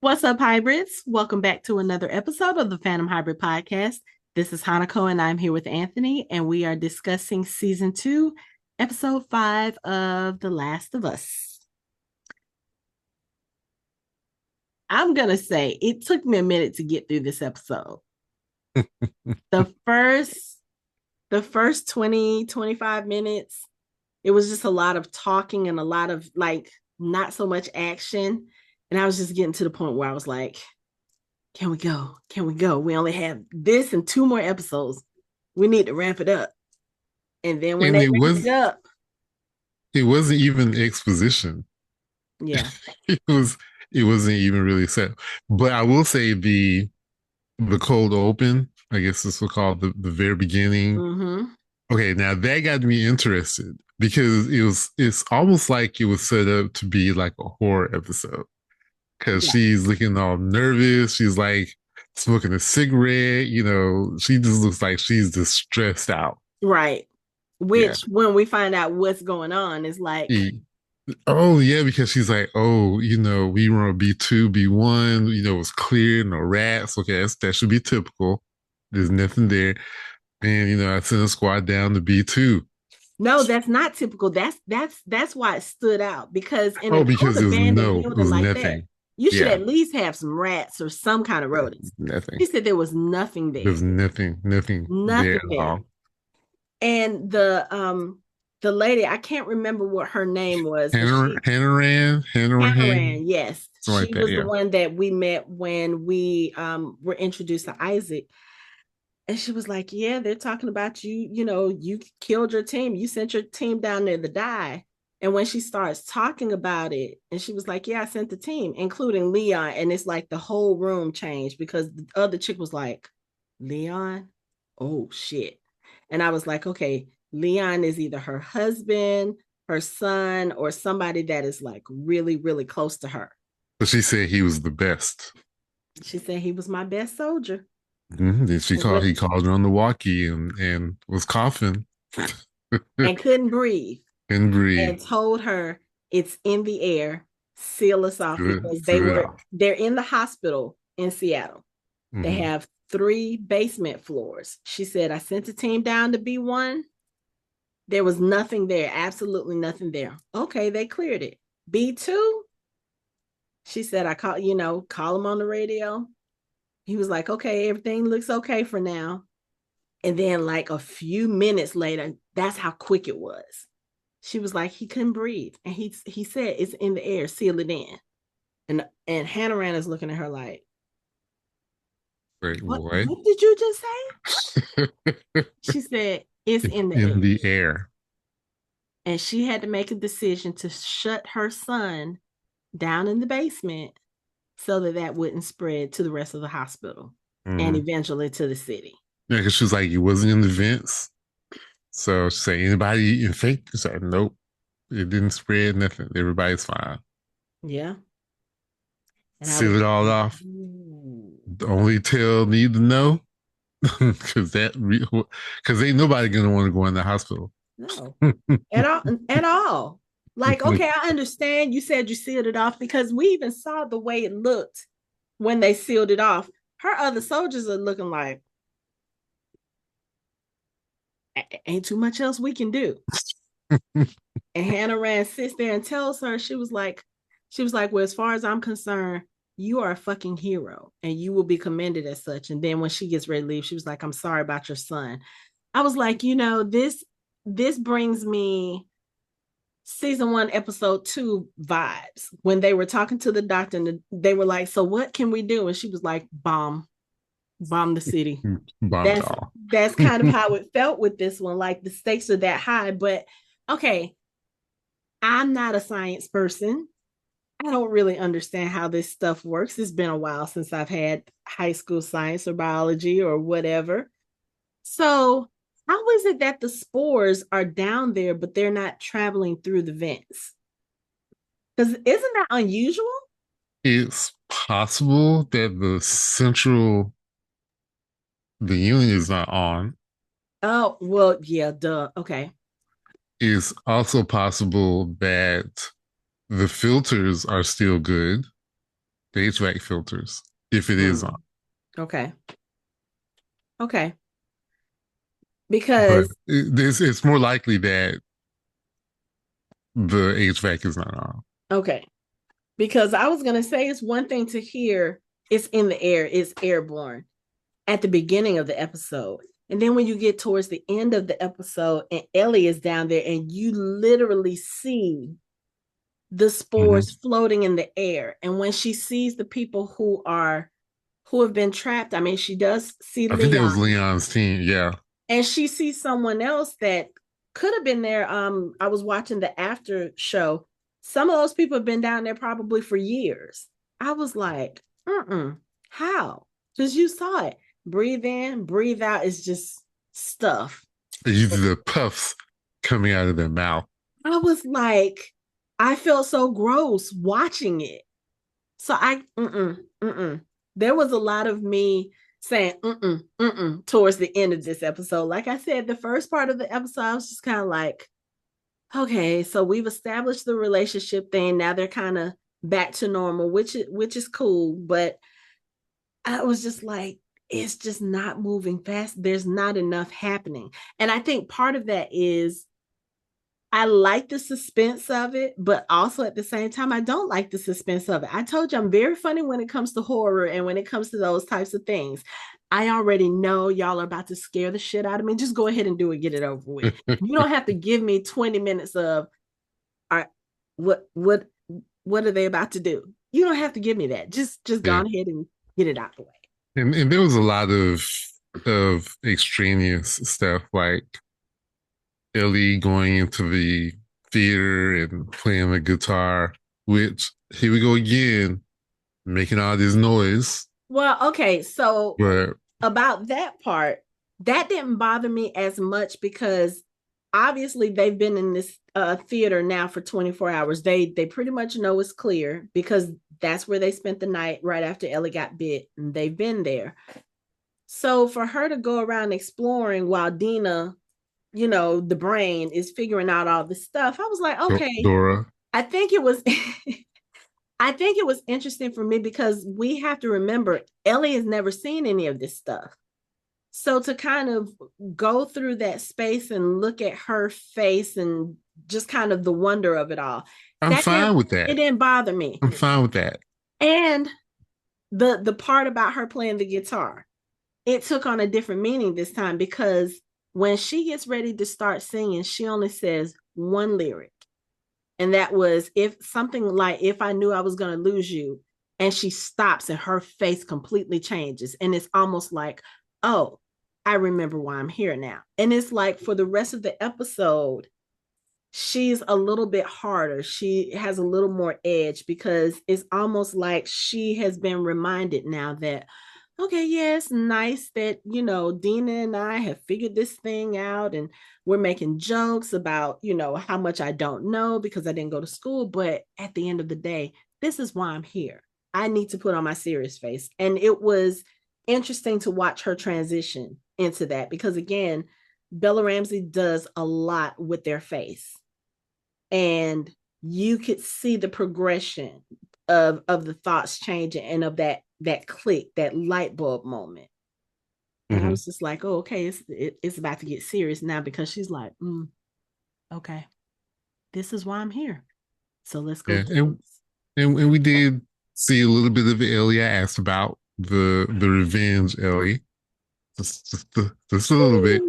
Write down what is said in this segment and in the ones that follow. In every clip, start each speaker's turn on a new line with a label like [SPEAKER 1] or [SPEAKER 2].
[SPEAKER 1] What's up, hybrids? Welcome back to another episode of the Phantom Hybrid Podcast. This is Hanako, and I'm here with Anthony, and we are discussing season 2, episode 5 of The Last of Us. I'm going to say it took me a minute to get through this episode. the first the first 20-25 minutes, it was just a lot of talking and a lot of like not so much action. And I was just getting to the point where I was like, can we go? Can we go? We only have this and 2 more episodes. We need to ramp it up. And then when
[SPEAKER 2] And
[SPEAKER 1] they ramped it up,
[SPEAKER 2] it wasn't even exposition.
[SPEAKER 1] yeah.
[SPEAKER 2] It was it wasn't even really set. But I will say the cold open, I guess this will call the very beginning.
[SPEAKER 1] Mm-hmm.
[SPEAKER 2] Okay, now that got me interested because it's almost like it was set up to be like a horror episode. Cause
[SPEAKER 1] Yeah.
[SPEAKER 2] she's looking all nervous. She's like smoking a cigarette, she just looks like she's just stressed out.
[SPEAKER 1] Right.
[SPEAKER 2] Yeah.
[SPEAKER 1] Which, when we find out what's going on, is like,
[SPEAKER 2] E- Oh yeah, because she's like, oh, we were on B2, B1, it was clear, no rats. Okay, that should be typical. There's nothing there. And I sent a squad down to B2.
[SPEAKER 1] no, that's not typical. That's why it stood out, because in
[SPEAKER 2] Oh,
[SPEAKER 1] an old
[SPEAKER 2] because
[SPEAKER 1] abandoned
[SPEAKER 2] it
[SPEAKER 1] building
[SPEAKER 2] was
[SPEAKER 1] like that,
[SPEAKER 2] nothing.
[SPEAKER 1] you should
[SPEAKER 2] Yeah,
[SPEAKER 1] at least have some rats or some kind of rodents.
[SPEAKER 2] nothing.
[SPEAKER 1] She said there was nothing there.
[SPEAKER 2] There's nothing there
[SPEAKER 1] Nothing
[SPEAKER 2] at
[SPEAKER 1] there.
[SPEAKER 2] all.
[SPEAKER 1] And the lady, I can't remember what her name was, but she
[SPEAKER 2] Hanaran,
[SPEAKER 1] Hanaran, yes.
[SPEAKER 2] something like
[SPEAKER 1] She
[SPEAKER 2] that.
[SPEAKER 1] was the
[SPEAKER 2] Yeah.
[SPEAKER 1] one that we met when we were introduced to Isaac. And she was like, yeah, they're talking about you. You killed your team. You sent your team down there to die. And when she starts talking about it, and she was like, yeah, I sent the team, including Leon. And it's like the whole room changed, because the other chick was like, Leon? Oh, shit. And I was like, okay, Leon is either her husband, her son, or somebody that is like really, really close to her.
[SPEAKER 2] But she said he was the best.
[SPEAKER 1] She said he was my best soldier.
[SPEAKER 2] Then he
[SPEAKER 1] What
[SPEAKER 2] called her on the walkie and was coughing.
[SPEAKER 1] and couldn't breathe.
[SPEAKER 2] Couldn't breathe.
[SPEAKER 1] And told her it's in the air, seal us off, because
[SPEAKER 2] Sit it off.
[SPEAKER 1] they're in the hospital in Seattle. They
[SPEAKER 2] Mm-hmm.
[SPEAKER 1] have 3 basement floors. She said, I sent the team down to B1. There was nothing there, absolutely nothing there. Okay, they cleared it. B2, she said, I call him on the radio. He was like, okay, everything looks okay for now. And then like a few minutes later, that's how quick it was. She was like, he couldn't breathe. And he said, it's in the air, seal it in. And Hannah Rand is looking at her like,
[SPEAKER 2] Wait,
[SPEAKER 1] what
[SPEAKER 2] what?
[SPEAKER 1] what did you just say? She said, it's
[SPEAKER 2] It's
[SPEAKER 1] in the
[SPEAKER 2] in
[SPEAKER 1] air.
[SPEAKER 2] the air.
[SPEAKER 1] And she had to make a decision to shut her son down in the basement so that wouldn't spread to the rest of the hospital and
[SPEAKER 2] Mm.
[SPEAKER 1] eventually to the city.
[SPEAKER 2] Yeah, because she was like, it wasn't in the vents. So she said, anybody infected? She said, nope. It didn't spread, nothing. Everybody's fine.
[SPEAKER 1] Yeah. And I was
[SPEAKER 2] Seal it
[SPEAKER 1] like,
[SPEAKER 2] all off.
[SPEAKER 1] ooh.
[SPEAKER 2] The only tale need to know. Because ain't nobody gonna want to go in the hospital.
[SPEAKER 1] No, at all. Like, okay, I understand you said you sealed it off, because we even saw the way it looked when they sealed it off. Her other soldiers are looking like, ain't too much else we can do. And Hannah Rand sits there and tells her, she was like, well, as far as I'm concerned, you are a fucking hero and you will be commended as such. And then when she gets ready to leave, she was like, I'm sorry about your son. I was like, this brings me season 1, episode 2 vibes, when they were talking to the doctor and they were like, so what can we do? And she was like, bomb the city.
[SPEAKER 2] Bombed
[SPEAKER 1] That's
[SPEAKER 2] all.
[SPEAKER 1] that's kind of how it felt with this one. Like, the stakes are that high. But okay, I'm not a science person. I don't really understand how this stuff works. It's been a while since I've had high school science or biology or whatever. So, how is it that the spores are down there, but they're not traveling through the vents? Because isn't that unusual?
[SPEAKER 2] It's possible that the unit is not on.
[SPEAKER 1] Oh, well, yeah, duh. Okay.
[SPEAKER 2] It's also possible that the filters are still good. The HVAC filters, if it is on.
[SPEAKER 1] Mm, okay. Okay.
[SPEAKER 2] But
[SPEAKER 1] Because
[SPEAKER 2] it's more likely that the HVAC is not on.
[SPEAKER 1] okay. Because I was gonna say it's one thing to hear it's in the air, it's airborne at the beginning of the episode. And then when you get towards the end of the episode and Ellie is down there and you literally see the
[SPEAKER 2] Mm-hmm.
[SPEAKER 1] spores floating in the air. And when she sees the people who have been trapped, I mean, she does see
[SPEAKER 2] I think that was
[SPEAKER 1] Leon
[SPEAKER 2] Leon's team. Yeah.
[SPEAKER 1] and she sees someone else that could have been there. I was watching the after show. Some of those people have been down there probably for years. I was like, how? Because you saw it. Breathe in, breathe out is just stuff.
[SPEAKER 2] You see the puffs coming out of their mouth.
[SPEAKER 1] I was like, I felt so gross watching it. So there was a lot of me saying towards the end of this episode. Like I said, the first part of the episode, I was just kind of like, okay, so we've established the relationship thing. Now they're kind of back to normal, which is cool. But I was just like, it's just not moving fast. There's not enough happening. And I think part of that is I like the suspense of it, but also at the same time, I don't like the suspense of it. I told you I'm very funny when it comes to horror and when it comes to those types of things. I already know y'all are about to scare the shit out of me. Just go ahead and do it, get it over with. You don't have to give me 20 minutes of all right, what are they about to do? You don't have to give me that. Just go
[SPEAKER 2] Yeah.
[SPEAKER 1] on ahead and get it out the way.
[SPEAKER 2] And there was a lot of extraneous stuff like Ellie going into the theater and playing the guitar, which here we go again, making all this noise.
[SPEAKER 1] Well, okay, so
[SPEAKER 2] But
[SPEAKER 1] about that part, that didn't bother me as much because obviously they've been in this theater now for 24 hours. They pretty much know it's clear because that's where they spent the night right after Ellie got bit, and they've been there. So for her to go around exploring while Dina, the brain is figuring out all this stuff, I was like, okay,
[SPEAKER 2] Dora,
[SPEAKER 1] I think it was I think it was interesting for me because we have to remember Ellie has never seen any of this stuff. So to kind of go through that space and look at her face and just kind of the wonder of it all,
[SPEAKER 2] I'm
[SPEAKER 1] that
[SPEAKER 2] fine
[SPEAKER 1] didn't
[SPEAKER 2] with
[SPEAKER 1] it
[SPEAKER 2] that.
[SPEAKER 1] didn't bother me.
[SPEAKER 2] I'm fine with that.
[SPEAKER 1] And the part about her playing the guitar, it took on a different meaning this time because when she gets ready to start singing, she only says one lyric. And that was if something like if I knew I was going to lose you, and she stops and her face completely changes and it's almost like, oh, I remember why I'm here now. And it's like for the rest of the episode she's a little bit harder, she has a little more edge because it's almost like she has been reminded now that okay, yeah, it's nice that, Dina and I have figured this thing out and we're making jokes about, how much I don't know because I didn't go to school. But at the end of the day, this is why I'm here. I need to put on my serious face. And it was interesting to watch her transition into that because, again, Bella Ramsey does a lot with their face. And you could see the progression of the thoughts changing and of that click, that light bulb moment. And I
[SPEAKER 2] Mm-hmm.
[SPEAKER 1] was just like, oh, okay, it's about to get serious now because she's like, okay, this is why I'm here. So let's go
[SPEAKER 2] Yeah,
[SPEAKER 1] do
[SPEAKER 2] and,
[SPEAKER 1] this.
[SPEAKER 2] and we did see a little bit of Ellie. I asked about the revenge Ellie, just a little bit.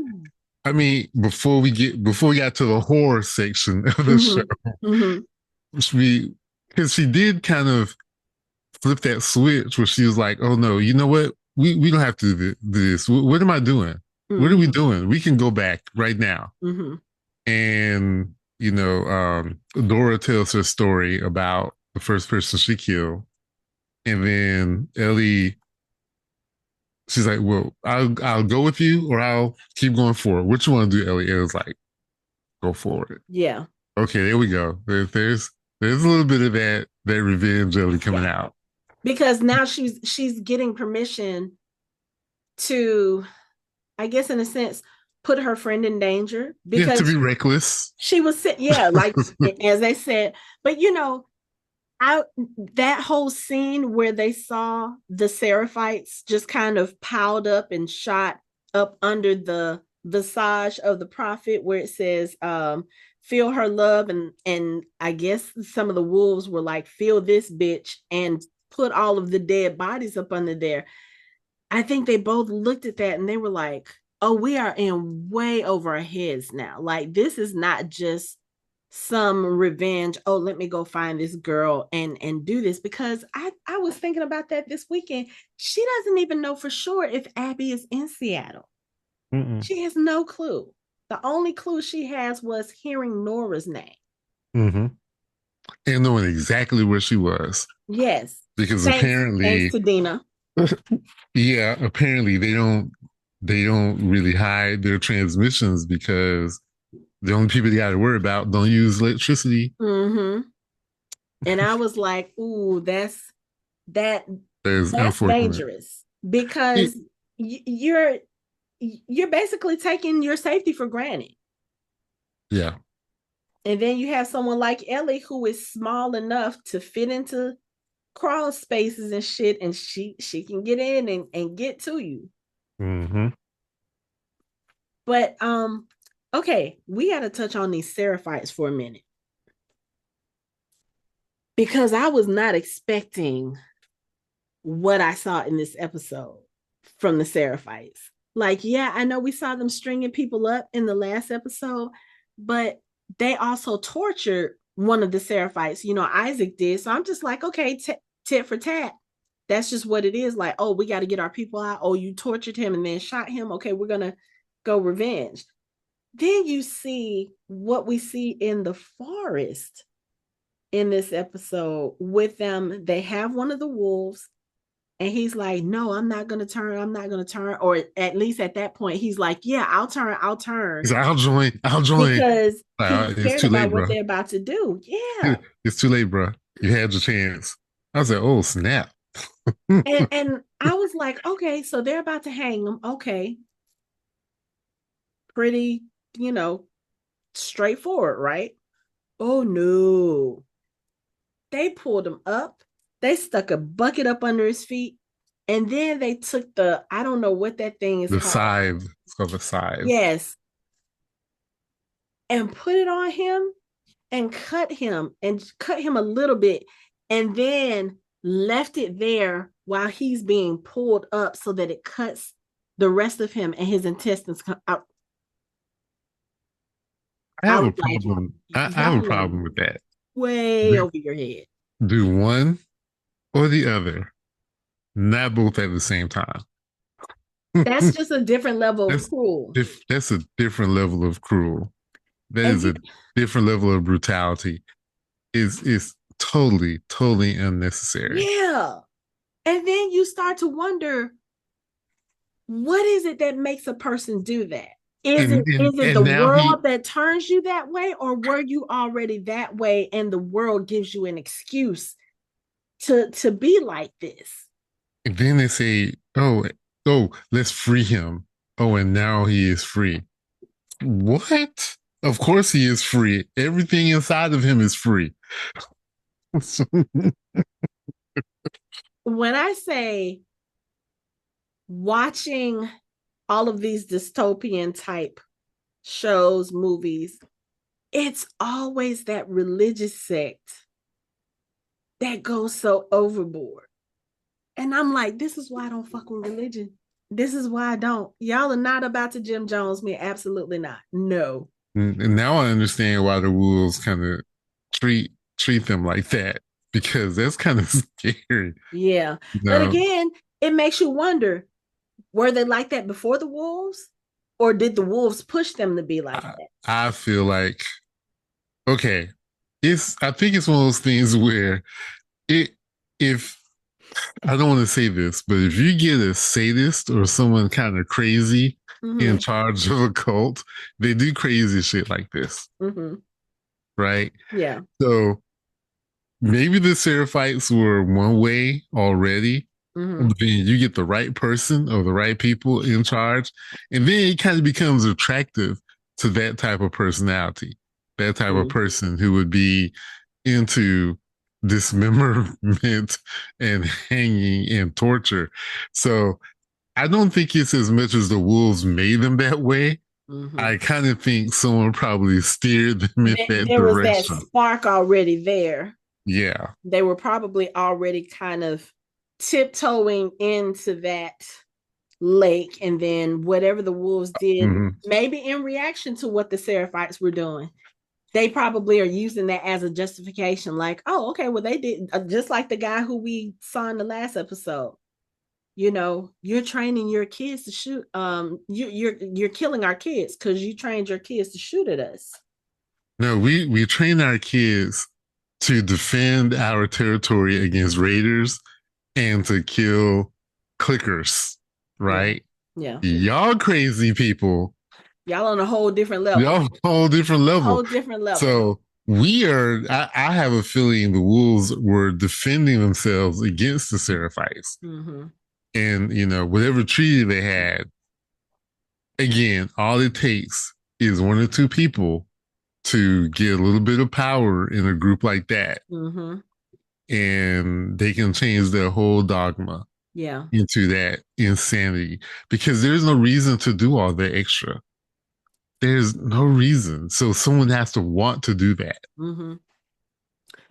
[SPEAKER 2] I mean, before we got to the horror section of the show,
[SPEAKER 1] Mm-hmm. Mm-hmm.
[SPEAKER 2] we because she did kind of flip that switch where she was like, "Oh no, you know what? We don't have to do this. What am I doing? What are we
[SPEAKER 1] Mm-hmm.
[SPEAKER 2] doing? We can go back right now."
[SPEAKER 1] Mm-hmm.
[SPEAKER 2] And Dora tells her story about the first person she killed, and then Ellie, she's like, "Well, I'll go with you, or I'll keep going forward. What you want to do, Ellie?" Ellie's like, "Go forward."
[SPEAKER 1] Yeah.
[SPEAKER 2] Okay, there we go. There's a little bit of that revenge Ellie
[SPEAKER 1] Yeah.
[SPEAKER 2] coming out.
[SPEAKER 1] Because now she's getting permission to, I guess in a sense, put her friend in danger
[SPEAKER 2] Yeah, to be
[SPEAKER 1] because
[SPEAKER 2] reckless.
[SPEAKER 1] she was yeah, like as they said, but I that whole scene where they saw the Seraphites just kind of piled up and shot up under the visage of the prophet, where it says, feel her love, and I guess some of the wolves were like, feel this bitch, and put all of the dead bodies up under there. I think they both looked at that and they were like, oh, we are in way over our heads now. Like, this is not just some revenge. Oh, let me go find this girl and do this, because I was thinking about that this weekend. She doesn't even know for sure if Abby is in Seattle.
[SPEAKER 2] Mm-mm.
[SPEAKER 1] She has no clue. The only clue she has was hearing Nora's name.
[SPEAKER 2] Mm-hmm. And knowing exactly where she was.
[SPEAKER 1] Yes.
[SPEAKER 2] Because
[SPEAKER 1] Thanks
[SPEAKER 2] apparently,
[SPEAKER 1] to Dina.
[SPEAKER 2] yeah, apparently they don't really hide their transmissions because the only people they got to worry about don't use electricity.
[SPEAKER 1] Mm-hmm. And I was like, ooh, that
[SPEAKER 2] That is
[SPEAKER 1] that's
[SPEAKER 2] unfortunate.
[SPEAKER 1] dangerous, because you're basically taking your safety for granted.
[SPEAKER 2] Yeah.
[SPEAKER 1] And then you have someone like Ellie, who is small enough to fit into crawl spaces and shit, and she can get in and get to you.
[SPEAKER 2] Mm-hmm.
[SPEAKER 1] But okay, we got to touch on these Seraphites for a minute, because I was not expecting what I saw in this episode from the Seraphites. Like, yeah, I know we saw them stringing people up in the last episode, but they also tortured one of the Seraphites. Isaac did. So I'm just like, okay, tit for tat. That's just what it is. Like, oh, we got to get our people out. Oh, you tortured him and then shot him. Okay, we're going to go revenge. Then you see what we see in the forest in this episode with them. They have one of the wolves, and he's like, no, I'm not going to turn. I'm not going to turn. Or at least at that point, he's like, yeah, I'll turn. I'll turn.
[SPEAKER 2] He's like, I'll join. I'll join.
[SPEAKER 1] Because he's
[SPEAKER 2] It's
[SPEAKER 1] scared
[SPEAKER 2] too late,
[SPEAKER 1] about what
[SPEAKER 2] bro.
[SPEAKER 1] they're about to do. Yeah.
[SPEAKER 2] It's too late, bro. You had your chance. I was like, oh, snap.
[SPEAKER 1] And I was like, okay, so they're about to hang him. Okay. Pretty, you know, straightforward, right? Oh, no. They pulled him up. They stuck a bucket up under his feet. And then they took I don't know what that thing is
[SPEAKER 2] The
[SPEAKER 1] called.
[SPEAKER 2] scythe. It's called the scythe.
[SPEAKER 1] Yes. And put it on him and cut him a little bit, and then left it there while he's being pulled up so that it cuts the rest of him and his intestines out.
[SPEAKER 2] I
[SPEAKER 1] I
[SPEAKER 2] have
[SPEAKER 1] was
[SPEAKER 2] a
[SPEAKER 1] like,
[SPEAKER 2] problem. I have a
[SPEAKER 1] y'all are
[SPEAKER 2] problem with that.
[SPEAKER 1] way
[SPEAKER 2] Do,
[SPEAKER 1] over your head.
[SPEAKER 2] do one or the other, not both at the same time.
[SPEAKER 1] That's just a different level of
[SPEAKER 2] that's
[SPEAKER 1] cruel.
[SPEAKER 2] that's a different level of cruel. That
[SPEAKER 1] And
[SPEAKER 2] is a different level of brutality. Is totally totally unnecessary.
[SPEAKER 1] yeah. And then you start to wonder, what is it that makes a person do that? Is it
[SPEAKER 2] And and
[SPEAKER 1] is it the
[SPEAKER 2] and now he
[SPEAKER 1] world that turns you that way, or were you already that way and the world gives you an excuse to be like this?
[SPEAKER 2] and then they say, oh, let's free him. Oh, and now he is free. What? Of course he is free. Everything inside of him is free.
[SPEAKER 1] When I say watching all of these dystopian type shows, movies, it's always that religious sect that goes so overboard. And I'm like, this is why I don't fuck with religion. This is why I don't. Y'all are not about to Jim Jones me. Absolutely not. No.
[SPEAKER 2] And now I understand why the wolves kind of treat them like that because that's kind of scary.
[SPEAKER 1] Yeah.
[SPEAKER 2] You
[SPEAKER 1] But
[SPEAKER 2] know,
[SPEAKER 1] again, it makes you wonder, were they like that before the wolves? Or did the wolves push them to be like
[SPEAKER 2] I,
[SPEAKER 1] that?
[SPEAKER 2] I feel like okay, I think it's one of those things where it if I don't want to say this, but if you get a sadist or someone kind of crazy in
[SPEAKER 1] Mm-hmm.
[SPEAKER 2] charge of a cult, they do crazy shit like this,
[SPEAKER 1] Mm-hmm.
[SPEAKER 2] right?
[SPEAKER 1] Yeah.
[SPEAKER 2] So maybe the Seraphites were one way already,
[SPEAKER 1] Mm-hmm.
[SPEAKER 2] but then you get the right person or the right people in charge, and then it kind of becomes attractive to that type of personality, that type of
[SPEAKER 1] Mm-hmm.
[SPEAKER 2] person who would be into. dismemberment and hanging and torture. So I don't think it's as much as the wolves made them that way.
[SPEAKER 1] Mm-hmm.
[SPEAKER 2] I kind of think someone probably steered them in that
[SPEAKER 1] There was that
[SPEAKER 2] direction.
[SPEAKER 1] spark already there.
[SPEAKER 2] Yeah.
[SPEAKER 1] They were probably already kind of tiptoeing into that lake, and then whatever the wolves did,
[SPEAKER 2] Mm-hmm.
[SPEAKER 1] maybe in reaction to what the Seraphites were doing, they probably are using that as a justification. Like, oh, okay, well, they did just like the guy who we saw in the last episode. You know, you're training your kids to shoot. You're killing our kids because you trained your kids to shoot at us.
[SPEAKER 2] No, we train our kids to defend our territory against raiders and to kill clickers,
[SPEAKER 1] Yeah,
[SPEAKER 2] right?
[SPEAKER 1] yeah.
[SPEAKER 2] Y'all crazy people,
[SPEAKER 1] Y'all on a whole different level.
[SPEAKER 2] y'all whole different level.
[SPEAKER 1] Whole different level.
[SPEAKER 2] So we are. I have a feeling the wolves were defending themselves against the Seraphites,
[SPEAKER 1] Mm-hmm.
[SPEAKER 2] and whatever treaty they had. Again, all it takes is one or two people to get a little bit of power in a group like that,
[SPEAKER 1] Mm-hmm.
[SPEAKER 2] and they can change their whole dogma
[SPEAKER 1] Yeah.
[SPEAKER 2] into that insanity because there's no reason to do all the extra. There's no reason. So someone has to want to do that.
[SPEAKER 1] Mm-hmm.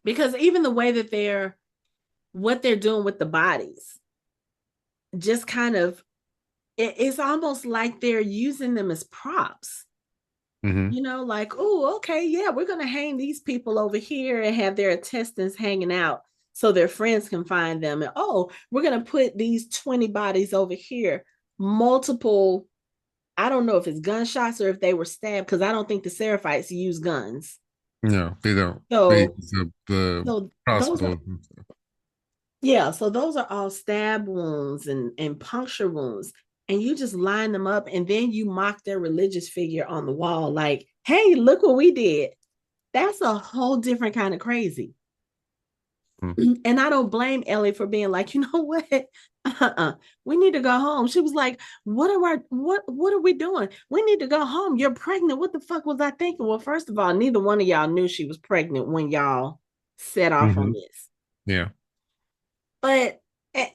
[SPEAKER 1] Because even the way that what they're doing with the bodies, just kind of, it's almost like they're using them as props.
[SPEAKER 2] Mm-hmm.
[SPEAKER 1] You know, like, oh, okay, yeah, we're going to hang these people over here and have their intestines hanging out so their friends can find them. And oh, we're going to put these 20 bodies over here, multiple. I don't know if it's gunshots or if they were stabbed, because I don't think the Seraphites use guns.
[SPEAKER 2] No, they don't. They
[SPEAKER 1] So,
[SPEAKER 2] use the
[SPEAKER 1] so those are,
[SPEAKER 2] crossbow.
[SPEAKER 1] yeah, so those are all stab wounds and puncture wounds. And you just line them up and then you mock their religious figure on the wall, like, hey, look what we did. That's a whole different kind of crazy.
[SPEAKER 2] Mm-hmm.
[SPEAKER 1] And I don't blame Ellie for being like, you know what? We need to go home. She was like, what are we doing? We need to go home. You're pregnant. What the fuck was I thinking? Well, first of all, neither one of y'all knew she was pregnant when y'all set off on
[SPEAKER 2] Mm-hmm.
[SPEAKER 1] this.
[SPEAKER 2] Yeah.
[SPEAKER 1] But and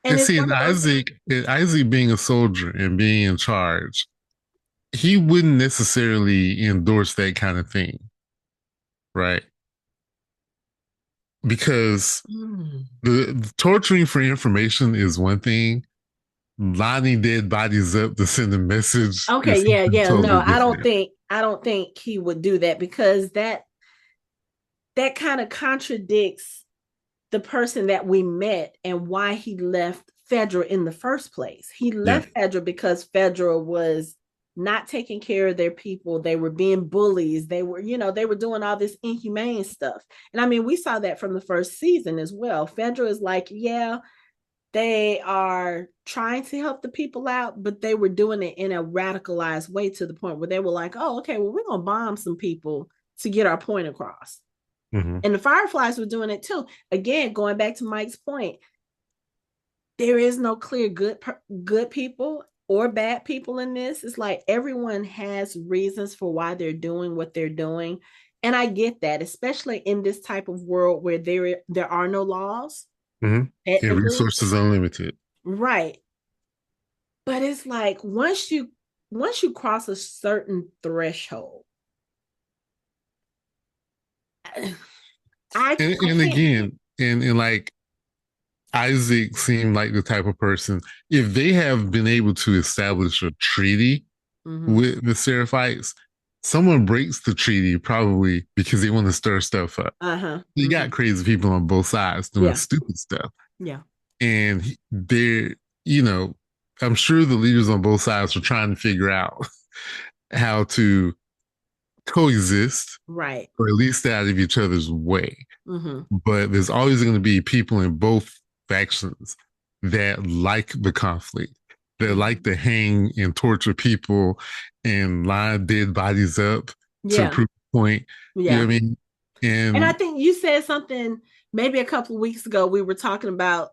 [SPEAKER 2] And
[SPEAKER 1] it's
[SPEAKER 2] see,
[SPEAKER 1] one
[SPEAKER 2] and
[SPEAKER 1] of those.
[SPEAKER 2] Isaac being a soldier and being in charge, he wouldn't necessarily endorse that kind of thing, right? Because
[SPEAKER 1] Mm.
[SPEAKER 2] the torturing for information is one thing. Lining dead bodies up to send a message
[SPEAKER 1] Okay,
[SPEAKER 2] is
[SPEAKER 1] yeah,
[SPEAKER 2] something
[SPEAKER 1] yeah. No,
[SPEAKER 2] totally different.
[SPEAKER 1] I don't think he would do that, because that kind of contradicts the person that we met and why he left Fedra in the first place. He
[SPEAKER 2] Yeah.
[SPEAKER 1] left Fedra because Fedra was not taking care of their people. They were being bullies. They were, they were doing all this inhumane stuff. And I mean, we saw that from the first season as well. Fedra is like, yeah, they are trying to help the people out, but they were doing it in a radicalized way to the point where they were like, oh, okay, well, we're going to bomb some people to get our point across.
[SPEAKER 2] Mm-hmm.
[SPEAKER 1] And the Fireflies were doing it too. Again, going back to Mike's point, there is no clear good people or bad people in this. It's like everyone has reasons for why they're doing what they're doing. And I get that, especially in this type of world where there are no laws,
[SPEAKER 2] Mm-hmm. And
[SPEAKER 1] technically.
[SPEAKER 2] resources unlimited.
[SPEAKER 1] Right. But it's like once you cross a certain threshold, I
[SPEAKER 2] And
[SPEAKER 1] can't.
[SPEAKER 2] again, and like Isaac seemed like the type of person, if they have been able to establish a treaty
[SPEAKER 1] Mm-hmm.
[SPEAKER 2] with the Seraphites, someone breaks the treaty probably because they want to stir stuff up.
[SPEAKER 1] Uh-huh.
[SPEAKER 2] You
[SPEAKER 1] Mm-hmm.
[SPEAKER 2] got crazy people on both sides doing
[SPEAKER 1] Yeah.
[SPEAKER 2] stupid stuff.
[SPEAKER 1] Yeah.
[SPEAKER 2] And they're, you know, I'm sure the leaders on both sides are trying to figure out how to coexist
[SPEAKER 1] Right.
[SPEAKER 2] or at least stay out of each other's way.
[SPEAKER 1] Mm-hmm.
[SPEAKER 2] But there's always going to be people in both factions that like the conflict, that like to hang and torture people and line dead bodies up to
[SPEAKER 1] Yeah.
[SPEAKER 2] prove a point. You know
[SPEAKER 1] Yeah.
[SPEAKER 2] what I mean?
[SPEAKER 1] And I
[SPEAKER 2] And
[SPEAKER 1] think you said something maybe a couple of weeks ago. We were talking about,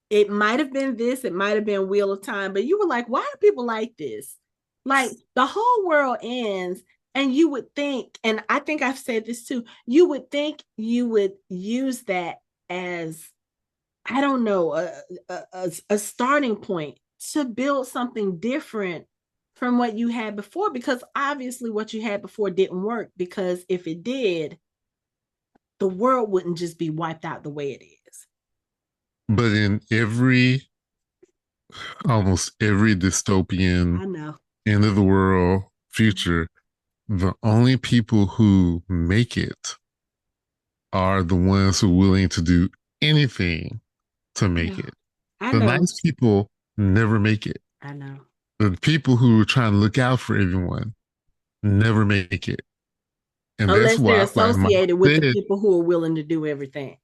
[SPEAKER 1] it might have been this, it might have been Wheel of Time, but you were like, why are people like this? Like the whole world ends And you would think, and I think I've said this too, you would think you would use that as, I don't know, a starting point to build something different from what you had before, because obviously what you had before didn't work, because if it did, the world wouldn't just be wiped out the way it is.
[SPEAKER 2] But in almost every dystopian
[SPEAKER 1] I know.
[SPEAKER 2] end of the world future, the only people who make it are the ones who are willing to do anything to
[SPEAKER 1] I
[SPEAKER 2] make
[SPEAKER 1] know.
[SPEAKER 2] it.
[SPEAKER 1] I
[SPEAKER 2] The
[SPEAKER 1] know.
[SPEAKER 2] nice people never make it.
[SPEAKER 1] I know.
[SPEAKER 2] The people who are trying to look out for everyone never make it. And that's
[SPEAKER 1] Unless they're
[SPEAKER 2] why, like Mike
[SPEAKER 1] associated with the
[SPEAKER 2] said,
[SPEAKER 1] people who are willing to do everything.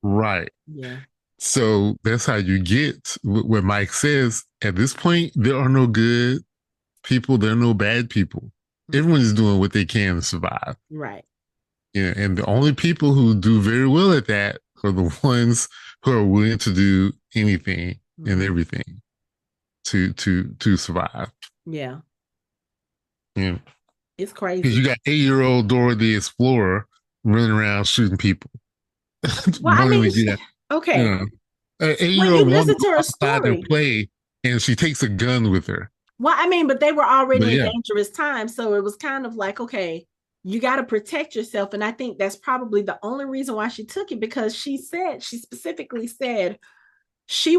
[SPEAKER 2] right.
[SPEAKER 1] Yeah.
[SPEAKER 2] So that's how you get what Mike says. At this point, there are no good people, there are no bad people.
[SPEAKER 1] Mm-hmm.
[SPEAKER 2] Everyone is doing what they can to survive.
[SPEAKER 1] Right.
[SPEAKER 2] Yeah, and the only people who do very well at that are the ones who are willing to do anything and
[SPEAKER 1] Mm-hmm.
[SPEAKER 2] everything to survive.
[SPEAKER 1] Yeah.
[SPEAKER 2] Yeah,
[SPEAKER 1] It's
[SPEAKER 2] because
[SPEAKER 1] crazy.
[SPEAKER 2] you got 8-year-old Dora the Explorer running around shooting people,
[SPEAKER 1] Well, I
[SPEAKER 2] wanting
[SPEAKER 1] mean,
[SPEAKER 2] to get, you
[SPEAKER 1] okay.
[SPEAKER 2] know, an
[SPEAKER 1] When
[SPEAKER 2] 8-year-old
[SPEAKER 1] you
[SPEAKER 2] wanting
[SPEAKER 1] listen
[SPEAKER 2] to
[SPEAKER 1] to
[SPEAKER 2] go
[SPEAKER 1] her
[SPEAKER 2] outside and
[SPEAKER 1] story,
[SPEAKER 2] play, and she takes a gun with her.
[SPEAKER 1] well, I mean, but they were
[SPEAKER 2] But
[SPEAKER 1] already in
[SPEAKER 2] yeah,
[SPEAKER 1] dangerous times. So it was kind of like, okay, you got to protect yourself. And I think that's probably the only reason why she took it, because she specifically said she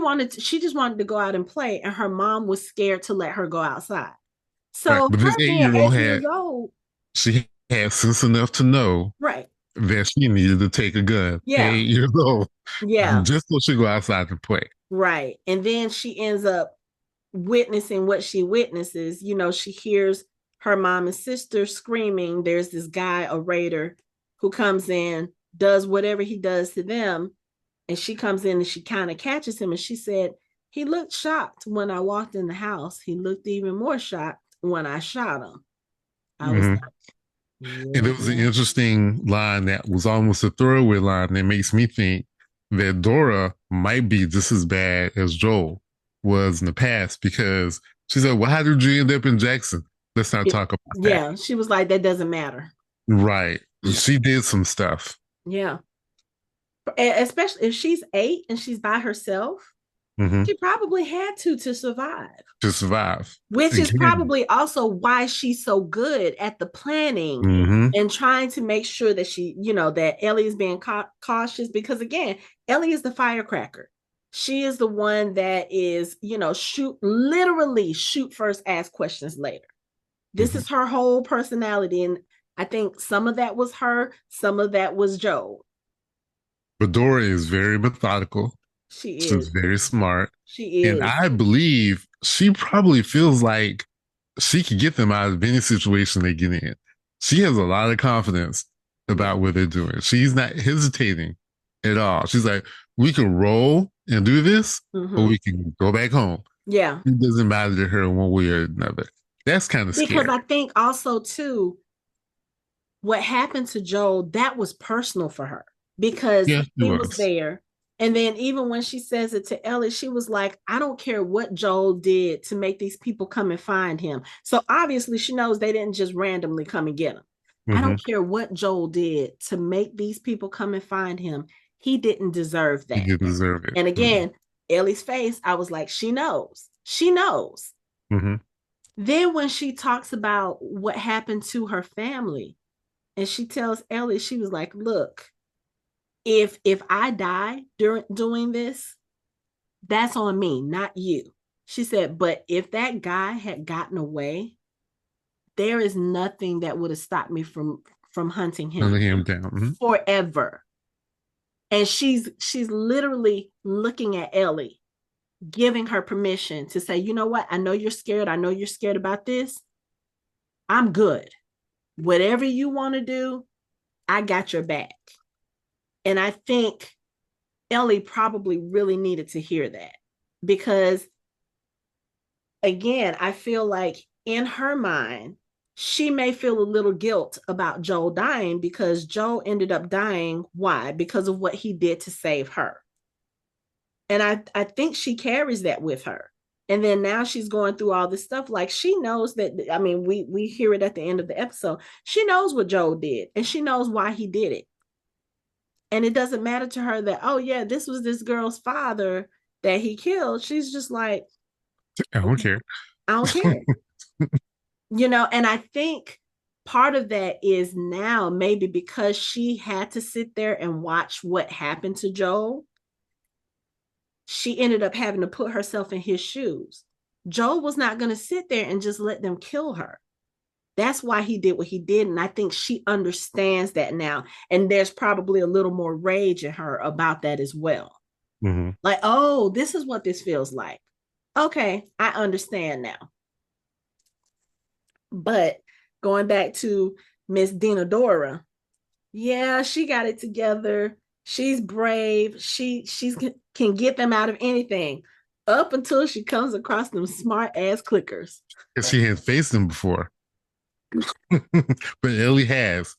[SPEAKER 1] just wanted to go out and play. And her mom was scared to let her go outside.
[SPEAKER 2] right.
[SPEAKER 1] So
[SPEAKER 2] But this
[SPEAKER 1] her being
[SPEAKER 2] 8-year-old
[SPEAKER 1] 8 years
[SPEAKER 2] had
[SPEAKER 1] old,
[SPEAKER 2] she had sense enough to know
[SPEAKER 1] right.
[SPEAKER 2] that she needed to take a gun at
[SPEAKER 1] Yeah.
[SPEAKER 2] 8 years old
[SPEAKER 1] Yeah.
[SPEAKER 2] just so she go outside and play.
[SPEAKER 1] Right. And then she ends up witnessing what she witnesses. She hears her mom and sister screaming. There's this guy, a raider, who comes in, does whatever he does to them. And she comes in and she kind of catches him. And she said, he looked shocked when I walked in the house. He looked even more shocked when I shot him. I was
[SPEAKER 2] Mm-hmm.
[SPEAKER 1] like,
[SPEAKER 2] And there was an
[SPEAKER 1] yeah,
[SPEAKER 2] interesting line that was almost a throwaway line that makes me think that Dora might be just as bad as Joel was in the past, because she said, well, how did you end up in Jackson? Let's not talk about that.
[SPEAKER 1] yeah. She was like, that doesn't matter.
[SPEAKER 2] Right. She did some stuff.
[SPEAKER 1] Yeah. Especially if she's 8 and she's by herself,
[SPEAKER 2] Mm-hmm.
[SPEAKER 1] she probably had to survive.
[SPEAKER 2] To survive.
[SPEAKER 1] Which is
[SPEAKER 2] Again.
[SPEAKER 1] probably also why she's so good at the planning
[SPEAKER 2] Mm-hmm.
[SPEAKER 1] and trying to make sure that that Ellie is being cautious, because again, Ellie is the firecracker. She is the one that is, literally shoot first, ask questions later. This
[SPEAKER 2] Mm-hmm.
[SPEAKER 1] is her whole personality. And I think some of that was her, some of that was Joe.
[SPEAKER 2] But Dora is very methodical.
[SPEAKER 1] She
[SPEAKER 2] She's
[SPEAKER 1] is.
[SPEAKER 2] very smart.
[SPEAKER 1] She
[SPEAKER 2] And
[SPEAKER 1] is.
[SPEAKER 2] I believe she probably feels like she could get them out of any situation they get in. She has a lot of confidence
[SPEAKER 1] Yeah.
[SPEAKER 2] about what they're doing. She's not hesitating at all. She's like, we can roll and do this, or
[SPEAKER 1] Mm-hmm.
[SPEAKER 2] we can go back home.
[SPEAKER 1] Yeah.
[SPEAKER 2] It doesn't matter to her one way or another. That's kind of
[SPEAKER 1] Because
[SPEAKER 2] scary.
[SPEAKER 1] I think also too, what happened to Joel, that was personal for her, because
[SPEAKER 2] Yeah, it
[SPEAKER 1] he was
[SPEAKER 2] was.
[SPEAKER 1] there. And then even when she says it to Ellie, she was like, I don't care what Joel did to make these people come and find him. So obviously she knows they didn't just randomly come and get him. I
[SPEAKER 2] Mm-hmm.
[SPEAKER 1] don't care what Joel did to make these people come and find him. He didn't deserve
[SPEAKER 2] He
[SPEAKER 1] that.
[SPEAKER 2] didn't deserve it.
[SPEAKER 1] And
[SPEAKER 2] Mm-hmm.
[SPEAKER 1] again, Ellie's face, I was like, she knows. She knows.
[SPEAKER 2] Mm-hmm.
[SPEAKER 1] Then when she talks about what happened to her family, and she tells Ellie, she was like, look, if I die during doing this, that's on me, not you. She said, but if that guy had gotten away, there is nothing that would have stopped me from hunting him
[SPEAKER 2] Hunting him down. Mm-hmm.
[SPEAKER 1] forever. And she's literally looking at Ellie, giving her permission to say, you know what? I know you're scared. I know you're scared about this. I'm good. Whatever you want to do, I got your back. And I think Ellie probably really needed to hear that, because, again, I feel like in her mind, she may feel a little guilt about Joel dying, because Joel ended up dying. Why? Because of what he did to save her. And I think she carries that with her. And then now she's going through all this stuff. Like she knows that, I mean, we hear it at the end of the episode. She knows what Joel did and she knows why he did it. And it doesn't matter to her that, oh yeah, this was this girl's father that he killed. She's just like,
[SPEAKER 2] I don't care.
[SPEAKER 1] I don't care. And I think part of that is now maybe because she had to sit there and watch what happened to Joel, she ended up having to put herself in his shoes. Joel was not going to sit there and just let them kill her. That's why he did what he did. And I think she understands that now. And there's probably a little more rage in her about that as well.
[SPEAKER 2] Mm-hmm.
[SPEAKER 1] Like, oh, this is what this feels like. Okay, I understand now. But going back to Miss Dina Dora, yeah, she got it together. She's brave. She's can get them out of anything up until she comes across them smart ass clickers.
[SPEAKER 2] Because she had faced them before. But Ellie has.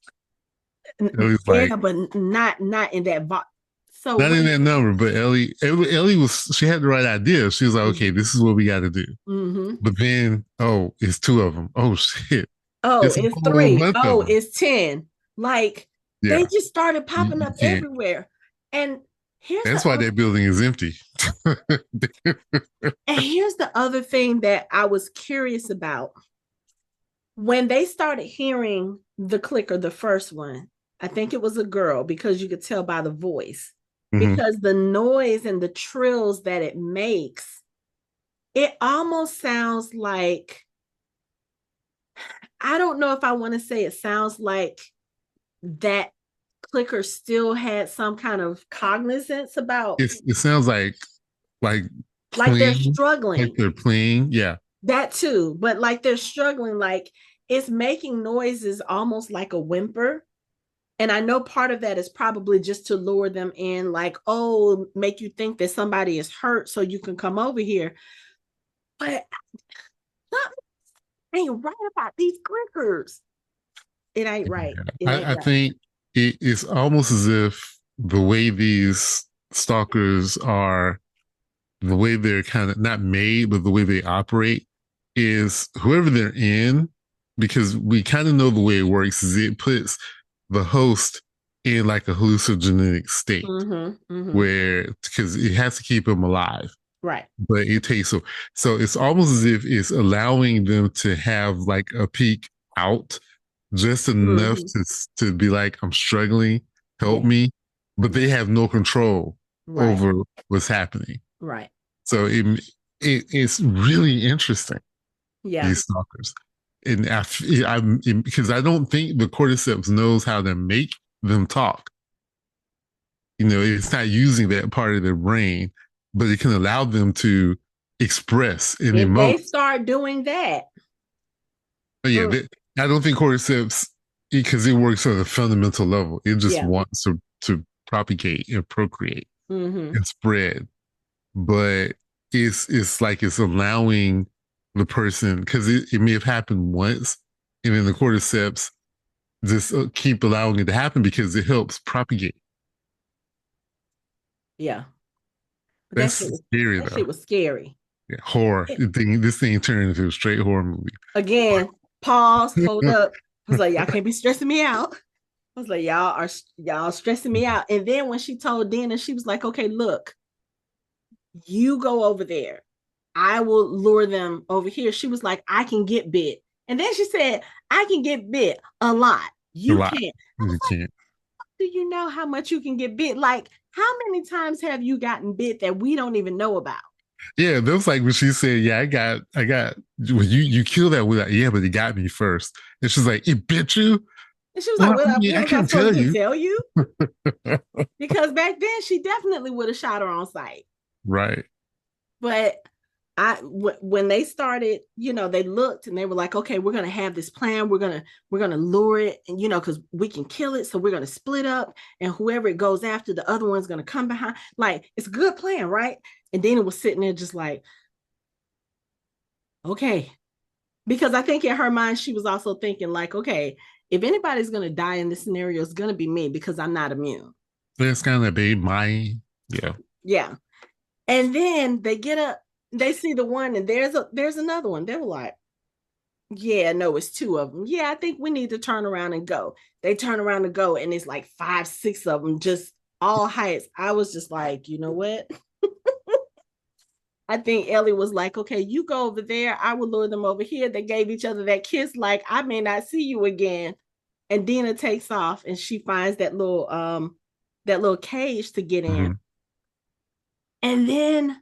[SPEAKER 2] Ellie's like,
[SPEAKER 1] Yeah, but not in that box. So
[SPEAKER 2] not in
[SPEAKER 1] when
[SPEAKER 2] that number, but Ellie was, she had the right idea. She was like, okay, this is what we got to do.
[SPEAKER 1] mm-hmm.
[SPEAKER 2] But then, oh, it's two of them. Oh, shit.
[SPEAKER 1] Oh,
[SPEAKER 2] It's a
[SPEAKER 1] it's
[SPEAKER 2] whole
[SPEAKER 1] three.
[SPEAKER 2] bunch of
[SPEAKER 1] Oh,
[SPEAKER 2] them.
[SPEAKER 1] it's 10. Like they
[SPEAKER 2] Yeah.
[SPEAKER 1] just started popping
[SPEAKER 2] You
[SPEAKER 1] up
[SPEAKER 2] can't.
[SPEAKER 1] everywhere. And here's
[SPEAKER 2] That's
[SPEAKER 1] the
[SPEAKER 2] why
[SPEAKER 1] other,
[SPEAKER 2] that building is empty.
[SPEAKER 1] and here's the other thing that I was curious about. When they started hearing the clicker, the first one, I think it was a girl because you could tell by the voice,
[SPEAKER 2] Mm-hmm.
[SPEAKER 1] because the noise and the trills that it makes, it almost sounds like, I don't know if I want to say it sounds like that clicker still had some kind of cognizance about,
[SPEAKER 2] It sounds like
[SPEAKER 1] like they're
[SPEAKER 2] playing, like
[SPEAKER 1] struggling.
[SPEAKER 2] they're playing. Yeah.
[SPEAKER 1] That too, but like they're struggling, like it's making noises almost like a whimper. And I know part of that is probably just to lure them in, like, oh, make you think that somebody is hurt so you can come over here. But something ain't right about these clickers. It ain't right. It ain't
[SPEAKER 2] I
[SPEAKER 1] right.
[SPEAKER 2] think it's almost as if the way these stalkers are, the way they're kind of not made, but the way they operate is whoever they're in, because we kind of know the way it works is it puts the host in like a hallucinogenic state
[SPEAKER 1] Mm-hmm, mm-hmm.
[SPEAKER 2] where, because it has to keep them alive,
[SPEAKER 1] Right.
[SPEAKER 2] but it takes so it's almost as if it's allowing them to have like a peek out just enough
[SPEAKER 1] Mm-hmm.
[SPEAKER 2] to be like, I'm struggling, help
[SPEAKER 1] Yeah.
[SPEAKER 2] me, but they have no control
[SPEAKER 1] Right.
[SPEAKER 2] over what's happening.
[SPEAKER 1] Right.
[SPEAKER 2] So it's really interesting,
[SPEAKER 1] Yeah.
[SPEAKER 2] these stalkers, and because I don't think the cordyceps knows how to make them talk. It's not using that part of their brain, but it can allow them to express and
[SPEAKER 1] If
[SPEAKER 2] emote.
[SPEAKER 1] they start doing that,
[SPEAKER 2] But yeah,
[SPEAKER 1] mm,
[SPEAKER 2] I don't think cordyceps, because it works on a fundamental level. It just
[SPEAKER 1] yeah.
[SPEAKER 2] wants to propagate and procreate
[SPEAKER 1] Mm-hmm.
[SPEAKER 2] and spread, but it's like it's allowing the person, because it may have happened once, and then the cordyceps just keep allowing it to happen because it helps propagate.
[SPEAKER 1] Yeah. But
[SPEAKER 2] That's scary
[SPEAKER 1] that
[SPEAKER 2] though.
[SPEAKER 1] shit was scary.
[SPEAKER 2] Yeah, horror.
[SPEAKER 1] It,
[SPEAKER 2] This thing turned into a straight horror movie.
[SPEAKER 1] again, pause, hold up. I was like, y'all can't be stressing me out. I was like, y'all stressing me out. And then when she told Dina, she was like, okay, look, you go over there. I will lure them over here. She was like, I can get bit. And then she said, I can get bit a lot.
[SPEAKER 2] A
[SPEAKER 1] You
[SPEAKER 2] lot.
[SPEAKER 1] can't. I was
[SPEAKER 2] You
[SPEAKER 1] like,
[SPEAKER 2] can't.
[SPEAKER 1] do you know how much you can get bit? Like, how many times have you gotten bit that we don't even know about?
[SPEAKER 2] Yeah, that was like when she said, "Yeah, I got." Well, you killed that with, yeah, but it got me first. And she's like, "It bit you."
[SPEAKER 1] And she was
[SPEAKER 2] Well,
[SPEAKER 1] like,
[SPEAKER 2] I mean,
[SPEAKER 1] what
[SPEAKER 2] I
[SPEAKER 1] was I
[SPEAKER 2] couldn't tell
[SPEAKER 1] supposed to
[SPEAKER 2] you.
[SPEAKER 1] tell you? Because back then she definitely would have shot her on sight.
[SPEAKER 2] Right.
[SPEAKER 1] But when they started, they looked and they were like, okay, we're gonna have this plan. We're gonna lure it, and because we can kill it. So we're gonna split up, and whoever it goes after, the other one's gonna come behind. Like it's a good plan, right? And Dana was sitting there just like, okay, because I think in her mind she was also thinking like, okay, if anybody's gonna die in this scenario, it's gonna be me because I'm not immune.
[SPEAKER 2] That's kind of babe my, yeah.
[SPEAKER 1] Yeah. And then they get up. they see the one, and there's another one. They were like, yeah, no, it's two of them. Yeah, I think we need to turn around and go. They turn around and go, and it's like five, six of them, just all heights. I was just like, you know what? I think Ellie was like, okay, you go over there. I will lure them over here. They gave each other that kiss, like, I may not see you again. And Dina takes off and she finds that little cage to get in.
[SPEAKER 2] Mhm.
[SPEAKER 1] And then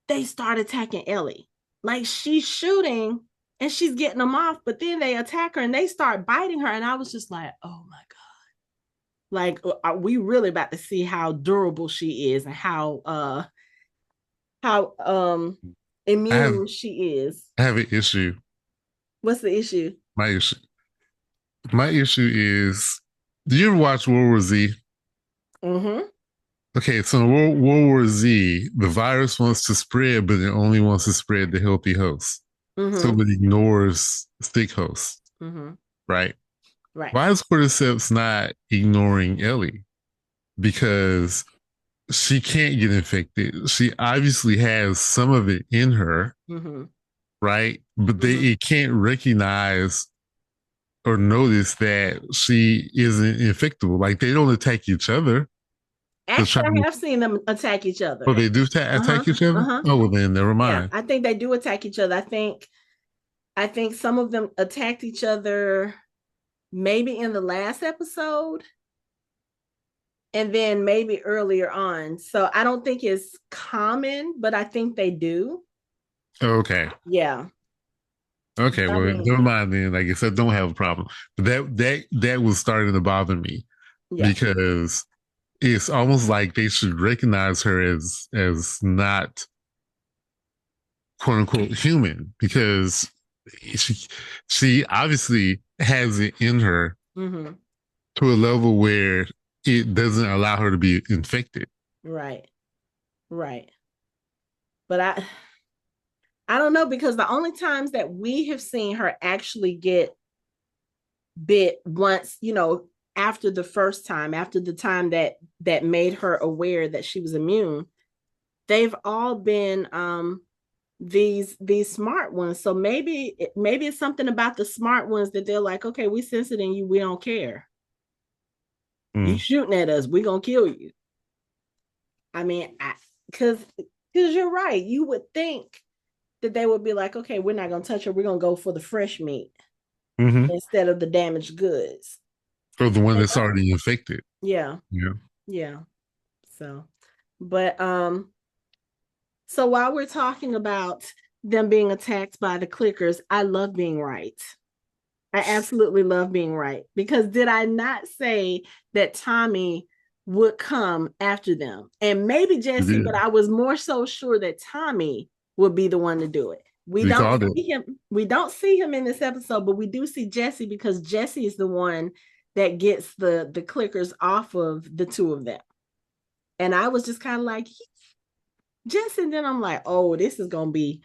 [SPEAKER 1] they start attacking Ellie. Like she's shooting and she's getting them off, but then they attack her and they start biting her. And I was just like, oh my God. Like, are we really about to see how durable she is and how
[SPEAKER 2] I have
[SPEAKER 1] immune she is?
[SPEAKER 2] I have an issue.
[SPEAKER 1] What's the issue?
[SPEAKER 2] My issue. My issue is, do you ever watch World War Z?
[SPEAKER 1] Mm-hmm.
[SPEAKER 2] Okay, so in World War Z, the virus wants to spread, but it only wants to spread the healthy hosts. So
[SPEAKER 1] Mm-hmm.
[SPEAKER 2] it ignores sick hosts,
[SPEAKER 1] Mm-hmm.
[SPEAKER 2] right?
[SPEAKER 1] Right.
[SPEAKER 2] Why is Cordyceps not ignoring Ellie? Because she can't get infected. She obviously has some of it in her,
[SPEAKER 1] Mm-hmm.
[SPEAKER 2] right? But
[SPEAKER 1] Mm-hmm.
[SPEAKER 2] it can't recognize or notice that she isn't infectable. Like they don't attack each other to try
[SPEAKER 1] Actually, I
[SPEAKER 2] to.
[SPEAKER 1] have seen them attack each
[SPEAKER 2] Oh,
[SPEAKER 1] other.
[SPEAKER 2] they do
[SPEAKER 1] Uh-huh.
[SPEAKER 2] attack each other.
[SPEAKER 1] Uh-huh.
[SPEAKER 2] Oh, well then never
[SPEAKER 1] Yeah,
[SPEAKER 2] mind.
[SPEAKER 1] I think they do attack each other. I think some of them attacked each other maybe in the last episode and then maybe earlier on. So I don't think it's common, but I think they do.
[SPEAKER 2] Okay.
[SPEAKER 1] Yeah.
[SPEAKER 2] Okay.
[SPEAKER 1] I
[SPEAKER 2] Well,
[SPEAKER 1] mean,
[SPEAKER 2] never mind then. Like I said, don't have a problem. But that was starting to bother me
[SPEAKER 1] yeah.
[SPEAKER 2] because it's almost like they should recognize her as not quote unquote human because she she obviously has it in her
[SPEAKER 1] Mm-hmm.
[SPEAKER 2] to a level where it doesn't allow her to be infected.
[SPEAKER 1] Right. Right. But I don't know because the only times that we have seen her actually get bit once, after the first time, after the time that made her aware that she was immune, they've all been these smart ones. So maybe it's something about the smart ones that they're like, okay, we sense it in you, we don't care. You
[SPEAKER 2] Mm.
[SPEAKER 1] shooting at us, we gonna kill you. I mean, because you're right. You would think that they would be like, okay, we're not gonna touch her. We're gonna go for the fresh meat
[SPEAKER 2] Mm-hmm.
[SPEAKER 1] instead of the damaged goods.
[SPEAKER 2] Or the one
[SPEAKER 1] They
[SPEAKER 2] that's
[SPEAKER 1] don't.
[SPEAKER 2] already infected.
[SPEAKER 1] Yeah,
[SPEAKER 2] Yeah.
[SPEAKER 1] yeah. So, but so while we're talking about them being attacked by the clickers, I love being right. I absolutely love being right because did I not say that Tommy would come after them and maybe Jesse, but
[SPEAKER 2] Yeah.
[SPEAKER 1] I was more so sure that Tommy would be the one to do it. We
[SPEAKER 2] We
[SPEAKER 1] don't
[SPEAKER 2] called it.
[SPEAKER 1] see him. We don't see him in this episode, but we do see Jesse because Jesse is the one that gets the clickers off of the two of them. And I was just kind of like Jesse, and then I'm like, oh, this is gonna be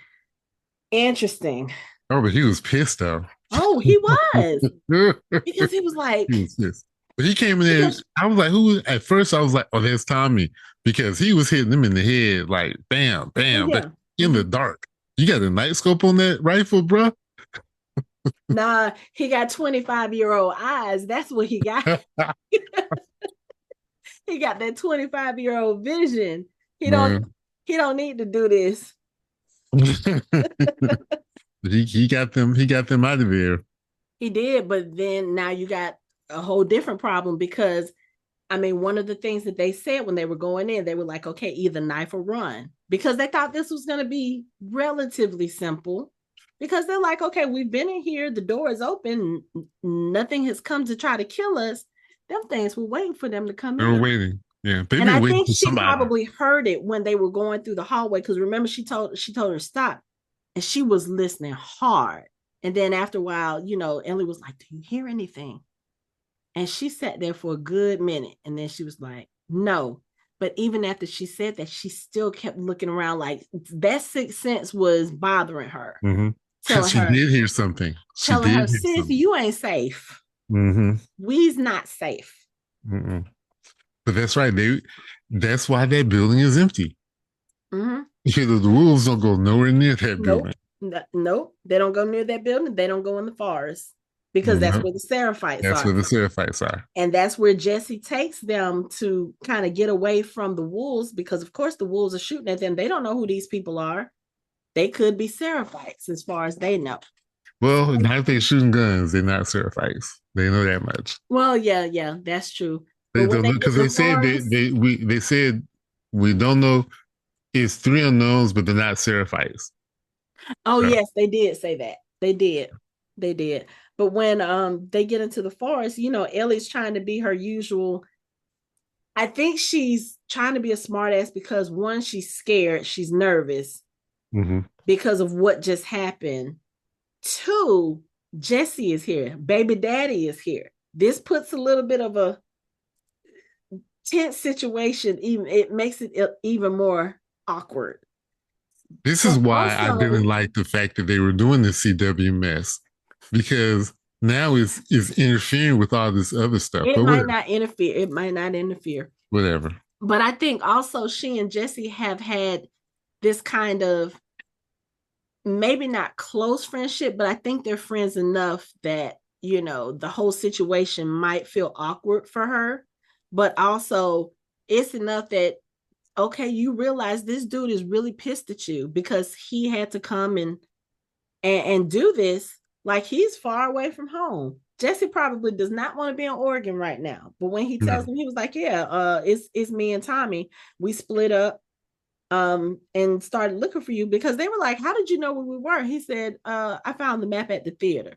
[SPEAKER 1] interesting.
[SPEAKER 2] Oh, but he was pissed though.
[SPEAKER 1] Oh, he was
[SPEAKER 2] He
[SPEAKER 1] because he was like,
[SPEAKER 2] was pissed. But he came in there.
[SPEAKER 1] because
[SPEAKER 2] I was like, who? At first, I was like, oh, there's Tommy because he was hitting him in the head like, bam,
[SPEAKER 1] oh
[SPEAKER 2] bam, but
[SPEAKER 1] yeah.
[SPEAKER 2] in the
[SPEAKER 1] Mhm.
[SPEAKER 2] dark. You got a night scope on that rifle, bro?
[SPEAKER 1] Nah, he got 25-year-old eyes. That's what he got. He got that 25-year-old vision. He don't
[SPEAKER 2] Man.
[SPEAKER 1] he don't need to do this.
[SPEAKER 2] He got them out of there.
[SPEAKER 1] He did, but then now you got a whole different problem because I mean, one of the things that they said when they were going in, they were like, okay, either knife or run because they thought this was going to be relatively simple because they're like, okay, we've been in here, the door is open, nothing has come to try to kill us. Them things were waiting for them to come
[SPEAKER 2] They were
[SPEAKER 1] in.
[SPEAKER 2] waiting. Yeah, they've
[SPEAKER 1] And
[SPEAKER 2] been
[SPEAKER 1] I
[SPEAKER 2] waiting
[SPEAKER 1] think
[SPEAKER 2] for
[SPEAKER 1] she
[SPEAKER 2] somebody.
[SPEAKER 1] probably heard it when they were going through the hallway because remember she told her stop and she was listening hard. And then after a while, Ellie was like, do you hear anything? And she sat there for a good minute. And then she was like, no. But even after she said that, she still kept looking around like that sixth sense was bothering her,
[SPEAKER 2] Mm-hmm. Because
[SPEAKER 1] telling
[SPEAKER 2] she
[SPEAKER 1] her,
[SPEAKER 2] did hear something. She
[SPEAKER 1] telling her,
[SPEAKER 2] did hear
[SPEAKER 1] sis,
[SPEAKER 2] something.
[SPEAKER 1] you ain't safe.
[SPEAKER 2] Mm-hmm.
[SPEAKER 1] We's not safe.
[SPEAKER 2] Mm-mm. But that's right. That's why that building is empty.
[SPEAKER 1] Mm-hmm.
[SPEAKER 2] Because the wolves don't go nowhere near that building.
[SPEAKER 1] Nope. Nope. They don't go near that building. They don't go in the forest because that's
[SPEAKER 2] No,
[SPEAKER 1] where the Seraphites
[SPEAKER 2] that's
[SPEAKER 1] are.
[SPEAKER 2] where the Seraphites are.
[SPEAKER 1] And that's where Jesse takes them to kind of get away from the wolves because, of course, the wolves are shooting at them. They don't know who these people are. They could be Seraphites as far as they know.
[SPEAKER 2] Well, not if they're shooting guns, they're not Seraphites. They know that much.
[SPEAKER 1] Well, yeah, yeah, that's true. But
[SPEAKER 2] They
[SPEAKER 1] when
[SPEAKER 2] don't
[SPEAKER 1] they
[SPEAKER 2] know
[SPEAKER 1] get
[SPEAKER 2] because
[SPEAKER 1] in
[SPEAKER 2] they
[SPEAKER 1] the
[SPEAKER 2] said
[SPEAKER 1] forest,
[SPEAKER 2] they said we don't know. It's three unknowns, but they're not Seraphites.
[SPEAKER 1] oh
[SPEAKER 2] So,
[SPEAKER 1] yes, they did say that. They did. They did. But when they get into the forest, Ellie's trying to be her usual. I think she's trying to be a smartass because one, she's scared, she's nervous
[SPEAKER 2] mhm.
[SPEAKER 1] because of what just happened. Two, Jesse is here. Baby daddy is here. This puts a little bit of a tense situation. Even it makes it even more awkward.
[SPEAKER 2] This is
[SPEAKER 1] But
[SPEAKER 2] why I didn't
[SPEAKER 1] also,
[SPEAKER 2] like the fact that they were doing the CW mess because now it's interfering with all this other stuff.
[SPEAKER 1] it
[SPEAKER 2] But
[SPEAKER 1] might
[SPEAKER 2] whatever,
[SPEAKER 1] not interfere. It might not interfere.
[SPEAKER 2] whatever.
[SPEAKER 1] But I think also she and Jesse have had this kind of maybe not close friendship, but I think they're friends enough that, the whole situation might feel awkward for her. But also, it's enough that, okay, you realize this dude is really pissed at you because he had to come and do this. Like he's far away from home. Jesse probably does not want to be in Oregon right now. But when he tells
[SPEAKER 2] No.
[SPEAKER 1] him, he was like, yeah, it's me and Tommy. We split up and started looking for you because they were like, how did you know where we were? He said, I found the map at the theater.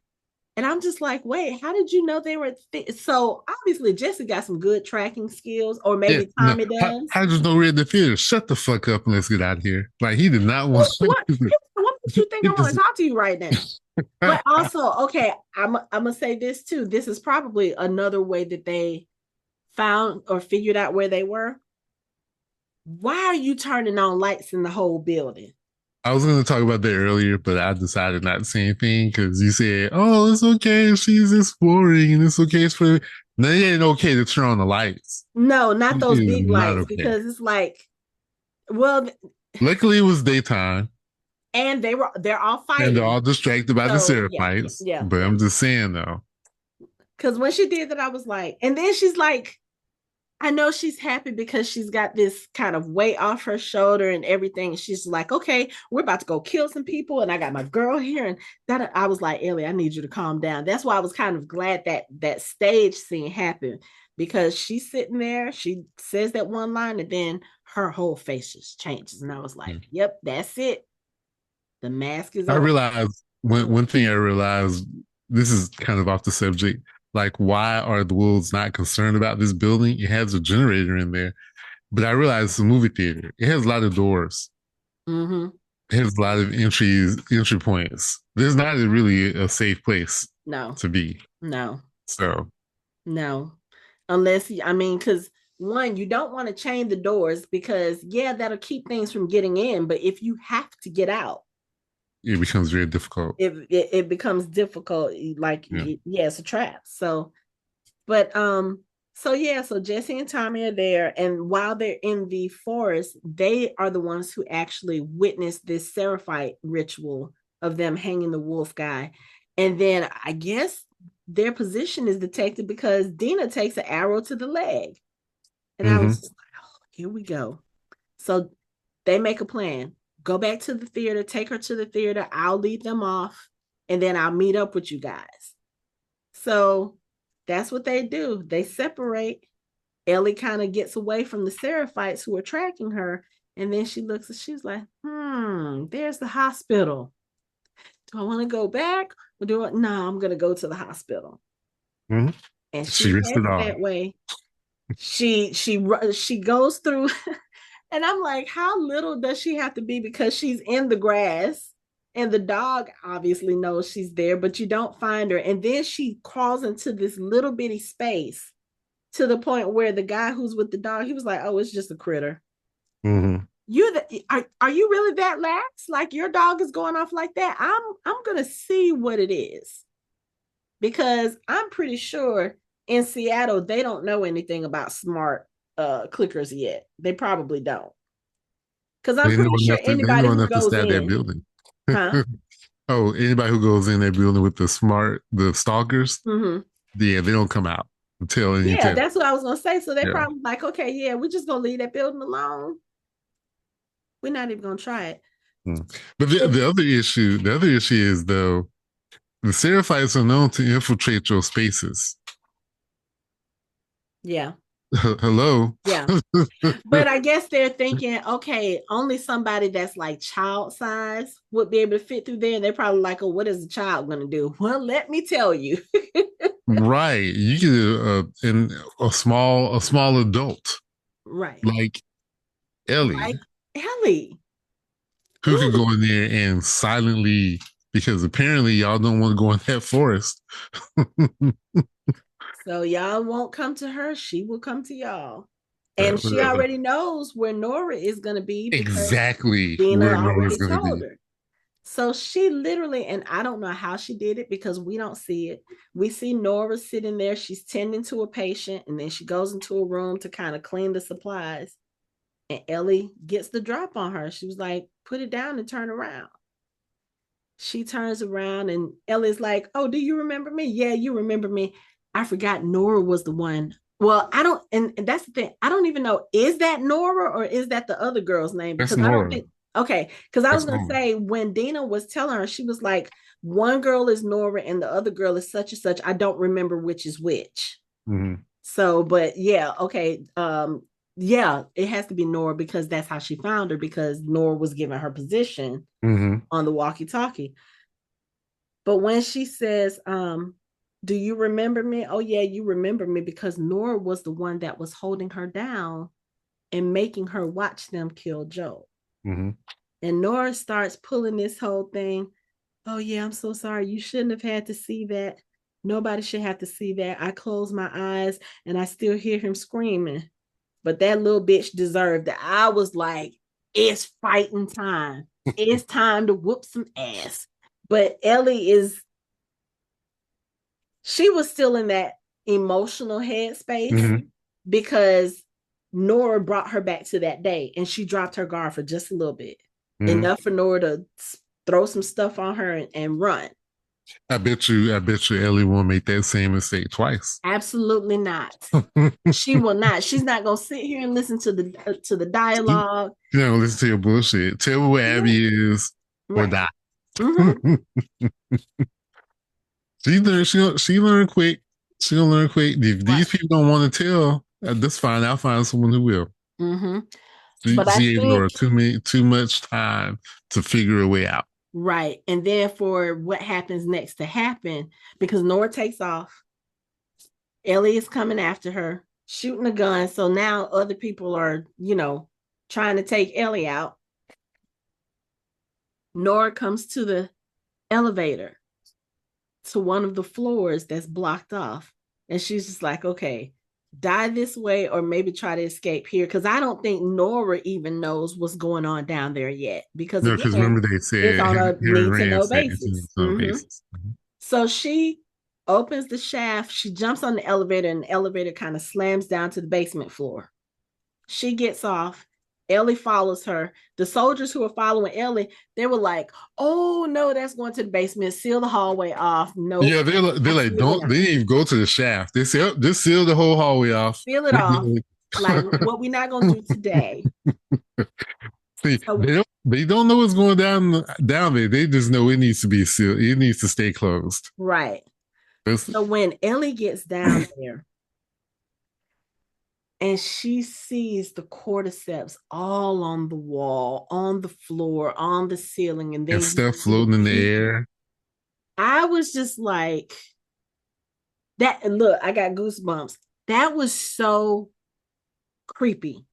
[SPEAKER 1] And I'm just like, wait, how did you know they were so obviously Jesse got some good tracking skills, or
[SPEAKER 2] Yeah,
[SPEAKER 1] maybe
[SPEAKER 2] no.
[SPEAKER 1] Tommy does.
[SPEAKER 2] How does no read the theater? Shut the fuck up and let's get out of here. Like he did not want
[SPEAKER 1] What makes you think I want to talk to you right now? But
[SPEAKER 2] I
[SPEAKER 1] also, okay, I'm gonna say this too. This is probably another way that they found or figured out where they were. Why are you turning on lights in the whole building?
[SPEAKER 2] was going to talk about that earlier, but I decided not to say anything because you said, "Oh, it's okay if she's exploring, and it's okay for." No, it ain't okay to turn on the lights.
[SPEAKER 1] No, not
[SPEAKER 2] It
[SPEAKER 1] those
[SPEAKER 2] is
[SPEAKER 1] big
[SPEAKER 2] not
[SPEAKER 1] lights
[SPEAKER 2] okay.
[SPEAKER 1] because it's like, well,
[SPEAKER 2] Luckily, it was daytime,
[SPEAKER 1] and they're all
[SPEAKER 2] and they're
[SPEAKER 1] fighting.
[SPEAKER 2] all distracted by the
[SPEAKER 1] So yeah,
[SPEAKER 2] Seraphites.
[SPEAKER 1] yeah,
[SPEAKER 2] But
[SPEAKER 1] yeah.
[SPEAKER 2] I'm just saying, though,
[SPEAKER 1] Because when she did that, I was like, and then she's like, I know she's happy because she's got this kind of weight off her shoulder and everything. She's like, okay, we're about to go kill some people, and I got my girl here. And that I was like, Ellie, I need you to calm down. That's why I was kind of glad that that stage scene happened because she's sitting there, she says that one line, and then her whole face just changes. And I was like, yep, that's it. The mask is
[SPEAKER 2] I
[SPEAKER 1] on.
[SPEAKER 2] realized one thing I realized. This is kind of off the subject. Like, why are the wolves not concerned about this building? It has a generator in there. But I realized it's a movie theater. It has a lot of doors.
[SPEAKER 1] Mm-hmm.
[SPEAKER 2] It has a lot of entry points. There's not really a safe place
[SPEAKER 1] No,
[SPEAKER 2] to be.
[SPEAKER 1] no,
[SPEAKER 2] So
[SPEAKER 1] no. Unless, I mean, because one, you don't want to chain the doors because, yeah, that'll keep things from getting in. But if you have to get out,
[SPEAKER 2] it becomes very difficult.
[SPEAKER 1] it becomes difficult. Like,
[SPEAKER 2] Yeah.
[SPEAKER 1] yeah, it's a trap. But, so yeah, so Jesse and Tommy are there. And while they're in the forest, they are the ones who actually witnessed this Seraphite ritual of them hanging the wolf guy. And then I guess their position is detected because Dina takes an arrow to the leg. And I was
[SPEAKER 2] Mm-hmm.
[SPEAKER 1] just like, oh, here we go. So they make a plan. Go back to the theater, take her to the theater. I'll lead them off, and then I'll meet up with you guys. So that's what they do. They separate. Ellie kind of gets away from the Seraphites who are tracking her. And then she looks and she's like, there's the hospital. Do I want to go back? Or do I? No, I'm going to go to the hospital.
[SPEAKER 2] Mm-hmm.
[SPEAKER 1] And
[SPEAKER 2] She
[SPEAKER 1] she
[SPEAKER 2] risked it
[SPEAKER 1] heads
[SPEAKER 2] all.
[SPEAKER 1] that way. She goes through. And I'm like, how little does she have to be because she's in the grass and the dog obviously knows she's there, but you don't find her. And then she crawls into this little bitty space to the point where the guy who's with the dog, he was like, oh, it's just a critter.
[SPEAKER 2] Mm-hmm.
[SPEAKER 1] Are you really that lax? Like your dog is going off like that? I'm gonna see what it is because I'm pretty sure in Seattle they don't know anything about smart clickers yet. They probably don't Because I'm
[SPEAKER 2] They know
[SPEAKER 1] pretty sure
[SPEAKER 2] enough to they
[SPEAKER 1] anybody
[SPEAKER 2] know
[SPEAKER 1] who
[SPEAKER 2] enough to
[SPEAKER 1] goes
[SPEAKER 2] stab that
[SPEAKER 1] in,
[SPEAKER 2] building.
[SPEAKER 1] huh?
[SPEAKER 2] Oh, anybody who goes in that building with the stalkers,
[SPEAKER 1] Hmm.
[SPEAKER 2] yeah, they don't come out until any
[SPEAKER 1] Yeah,
[SPEAKER 2] tell.
[SPEAKER 1] that's what I was gonna say. So they
[SPEAKER 2] Yeah.
[SPEAKER 1] probably like, okay, yeah, we're just gonna leave that building alone. We're not even gonna try it.
[SPEAKER 2] Mm. But
[SPEAKER 1] It,
[SPEAKER 2] the other issue is though the Seraphites are known to infiltrate your spaces.
[SPEAKER 1] yeah,
[SPEAKER 2] Hello.
[SPEAKER 1] yeah. But I guess they're thinking, okay, only somebody that's like child size would be able to fit through there. And they're probably like, oh, what is a child gonna do? Well, let me tell you.
[SPEAKER 2] Right. You get a small adult
[SPEAKER 1] Right.
[SPEAKER 2] like Ellie
[SPEAKER 1] Like Ellie.
[SPEAKER 2] who could
[SPEAKER 1] Ooh.
[SPEAKER 2] go in there and silently because apparently y'all don't want to go in that forest.
[SPEAKER 1] So y'all won't come to her. She will come to y'all. And she
[SPEAKER 2] Whatever.
[SPEAKER 1] already knows where Nora is going to be because
[SPEAKER 2] Exactly
[SPEAKER 1] Dina
[SPEAKER 2] where Nora's
[SPEAKER 1] already
[SPEAKER 2] going to
[SPEAKER 1] told
[SPEAKER 2] be.
[SPEAKER 1] her. So she literally, and I don't know how she did it because we don't see it. We see Nora sitting there. She's tending to a patient, and then she goes into a room to kind of clean the supplies. And Ellie gets the drop on her. She was like, put it down and turn around. She turns around and Ellie's like, oh, do you remember me? Yeah, you remember me. I forgot Nora was the one. Well, I don't, and that's the thing. I don't even know, is that Nora or is that the other girl's name?
[SPEAKER 2] That's
[SPEAKER 1] Because I don't
[SPEAKER 2] Nora.
[SPEAKER 1] think, okay, because I was
[SPEAKER 2] That's
[SPEAKER 1] going to
[SPEAKER 2] Nora.
[SPEAKER 1] say when Dina was telling her, she was like, one girl is Nora and the other girl is such and such. I don't remember which is which.
[SPEAKER 2] Mm-hmm.
[SPEAKER 1] So, but yeah, okay. Yeah, it has to be Nora because that's how she found her because Nora was given her position
[SPEAKER 2] Mm-hmm.
[SPEAKER 1] on the walkie-talkie. But when she says, do you remember me? Oh, yeah, you remember me because Nora was the one that was holding her down and making her watch them kill Joe.
[SPEAKER 2] Mm-hmm.
[SPEAKER 1] And Nora starts pulling this whole thing. Oh, yeah, I'm so sorry. You shouldn't have had to see that. Nobody should have to see that. I closed my eyes and I still hear him screaming. But that little bitch deserved it. I was like, it's fighting time. It's time to whoop some ass. But Ellie is, she was still in that emotional headspace
[SPEAKER 2] Mm-hmm.
[SPEAKER 1] because Nora brought her back to that day and she dropped her guard for just a little bit.
[SPEAKER 2] Mm-hmm.
[SPEAKER 1] Enough for Nora to throw some stuff on her and run.
[SPEAKER 2] I bet you Ellie won't make that same mistake twice.
[SPEAKER 1] Absolutely not. She will not. She's not gonna sit here and listen to the
[SPEAKER 2] You
[SPEAKER 1] dialogue.
[SPEAKER 2] know, listen to your bullshit. Tell me where
[SPEAKER 1] Yeah.
[SPEAKER 2] Abby is or
[SPEAKER 1] Right.
[SPEAKER 2] die.
[SPEAKER 1] Mm-hmm.
[SPEAKER 2] She learned quick. She gonna learn quick. If these
[SPEAKER 1] Right.
[SPEAKER 2] people don't want to tell, that's fine. I'll find someone who will.
[SPEAKER 1] Mm-hmm.
[SPEAKER 2] She,
[SPEAKER 1] But I
[SPEAKER 2] she gave Nora
[SPEAKER 1] think
[SPEAKER 2] too much time to figure a way out.
[SPEAKER 1] right. And then for what happens next to happen, because Nora takes off, Ellie is coming after her, shooting a gun. So now other people are, trying to take Ellie out. Nora comes to the elevator to one of the floors that's blocked off. And she's just like, okay, die this way or maybe try to escape here. Because I don't think Nora even knows what's going on down there yet. Because
[SPEAKER 2] No, because
[SPEAKER 1] again,
[SPEAKER 2] remember they
[SPEAKER 1] it's
[SPEAKER 2] said
[SPEAKER 1] on a
[SPEAKER 2] Harry
[SPEAKER 1] need to
[SPEAKER 2] Rand
[SPEAKER 1] know
[SPEAKER 2] said it's
[SPEAKER 1] basis.
[SPEAKER 2] on basis.
[SPEAKER 1] So she opens the shaft, she jumps on the elevator, and the elevator kind of slams down to the basement floor. She gets off. Ellie follows her. The soldiers who are following Ellie, they were like, oh no, that's going to the basement. Seal the hallway off. Nope.
[SPEAKER 2] Yeah, they're like
[SPEAKER 1] Absolutely
[SPEAKER 2] don't
[SPEAKER 1] not.
[SPEAKER 2] they didn't even go to the shaft. They said just seal the whole hallway off.
[SPEAKER 1] Seal it
[SPEAKER 2] We're
[SPEAKER 1] off.
[SPEAKER 2] good.
[SPEAKER 1] Like what we're not gonna do today.
[SPEAKER 2] See,
[SPEAKER 1] So
[SPEAKER 2] they don't know what's going down there. They just know it needs to be sealed. It needs to stay closed.
[SPEAKER 1] right.
[SPEAKER 2] That's,
[SPEAKER 1] So when Ellie gets down there and she sees the cordyceps all on the wall, on the floor, on the ceiling, and
[SPEAKER 2] and
[SPEAKER 1] then you
[SPEAKER 2] stuff
[SPEAKER 1] see the
[SPEAKER 2] floating in the
[SPEAKER 1] people.
[SPEAKER 2] air.
[SPEAKER 1] I was just like, that. Look, I got goosebumps. That was so creepy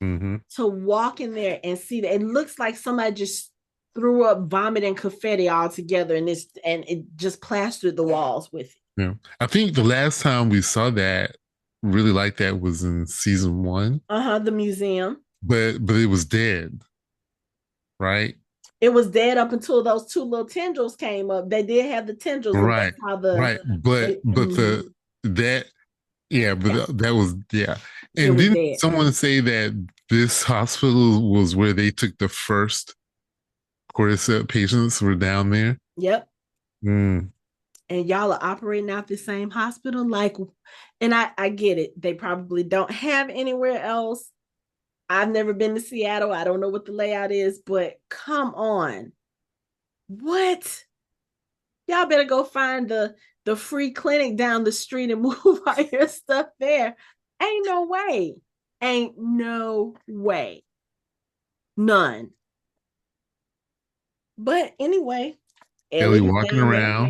[SPEAKER 2] Mm-hmm.
[SPEAKER 1] to walk in there and see that. It looks like somebody just threw up vomit and confetti all together, and it just plastered the walls with it.
[SPEAKER 2] Yeah, I think the last time we saw that really like that was in season one,
[SPEAKER 1] The museum.
[SPEAKER 2] but it was dead, right?
[SPEAKER 1] It was dead up until those two little tendrils came up. They did have the tendrils, and
[SPEAKER 2] Right,
[SPEAKER 1] that's how the
[SPEAKER 2] right. But
[SPEAKER 1] mhm.
[SPEAKER 2] the that yeah,
[SPEAKER 1] Yeah,
[SPEAKER 2] that was yeah.
[SPEAKER 1] it
[SPEAKER 2] And
[SPEAKER 1] was
[SPEAKER 2] didn't
[SPEAKER 1] dead.
[SPEAKER 2] someone say that this hospital was where they took the first cordyceps patients were down there.
[SPEAKER 1] Yep.
[SPEAKER 2] Mm,
[SPEAKER 1] And y'all are operating out the same hospital. Like, and I get it. They probably don't have anywhere else. I've never been to Seattle. I don't know what the layout is, but come on. What? Y'all better go find the free clinic down the street and move all your stuff there. Ain't no way. Ain't no way. None. But anyway,
[SPEAKER 2] Ellie
[SPEAKER 1] Ellie is
[SPEAKER 2] walking
[SPEAKER 1] down there,
[SPEAKER 2] around.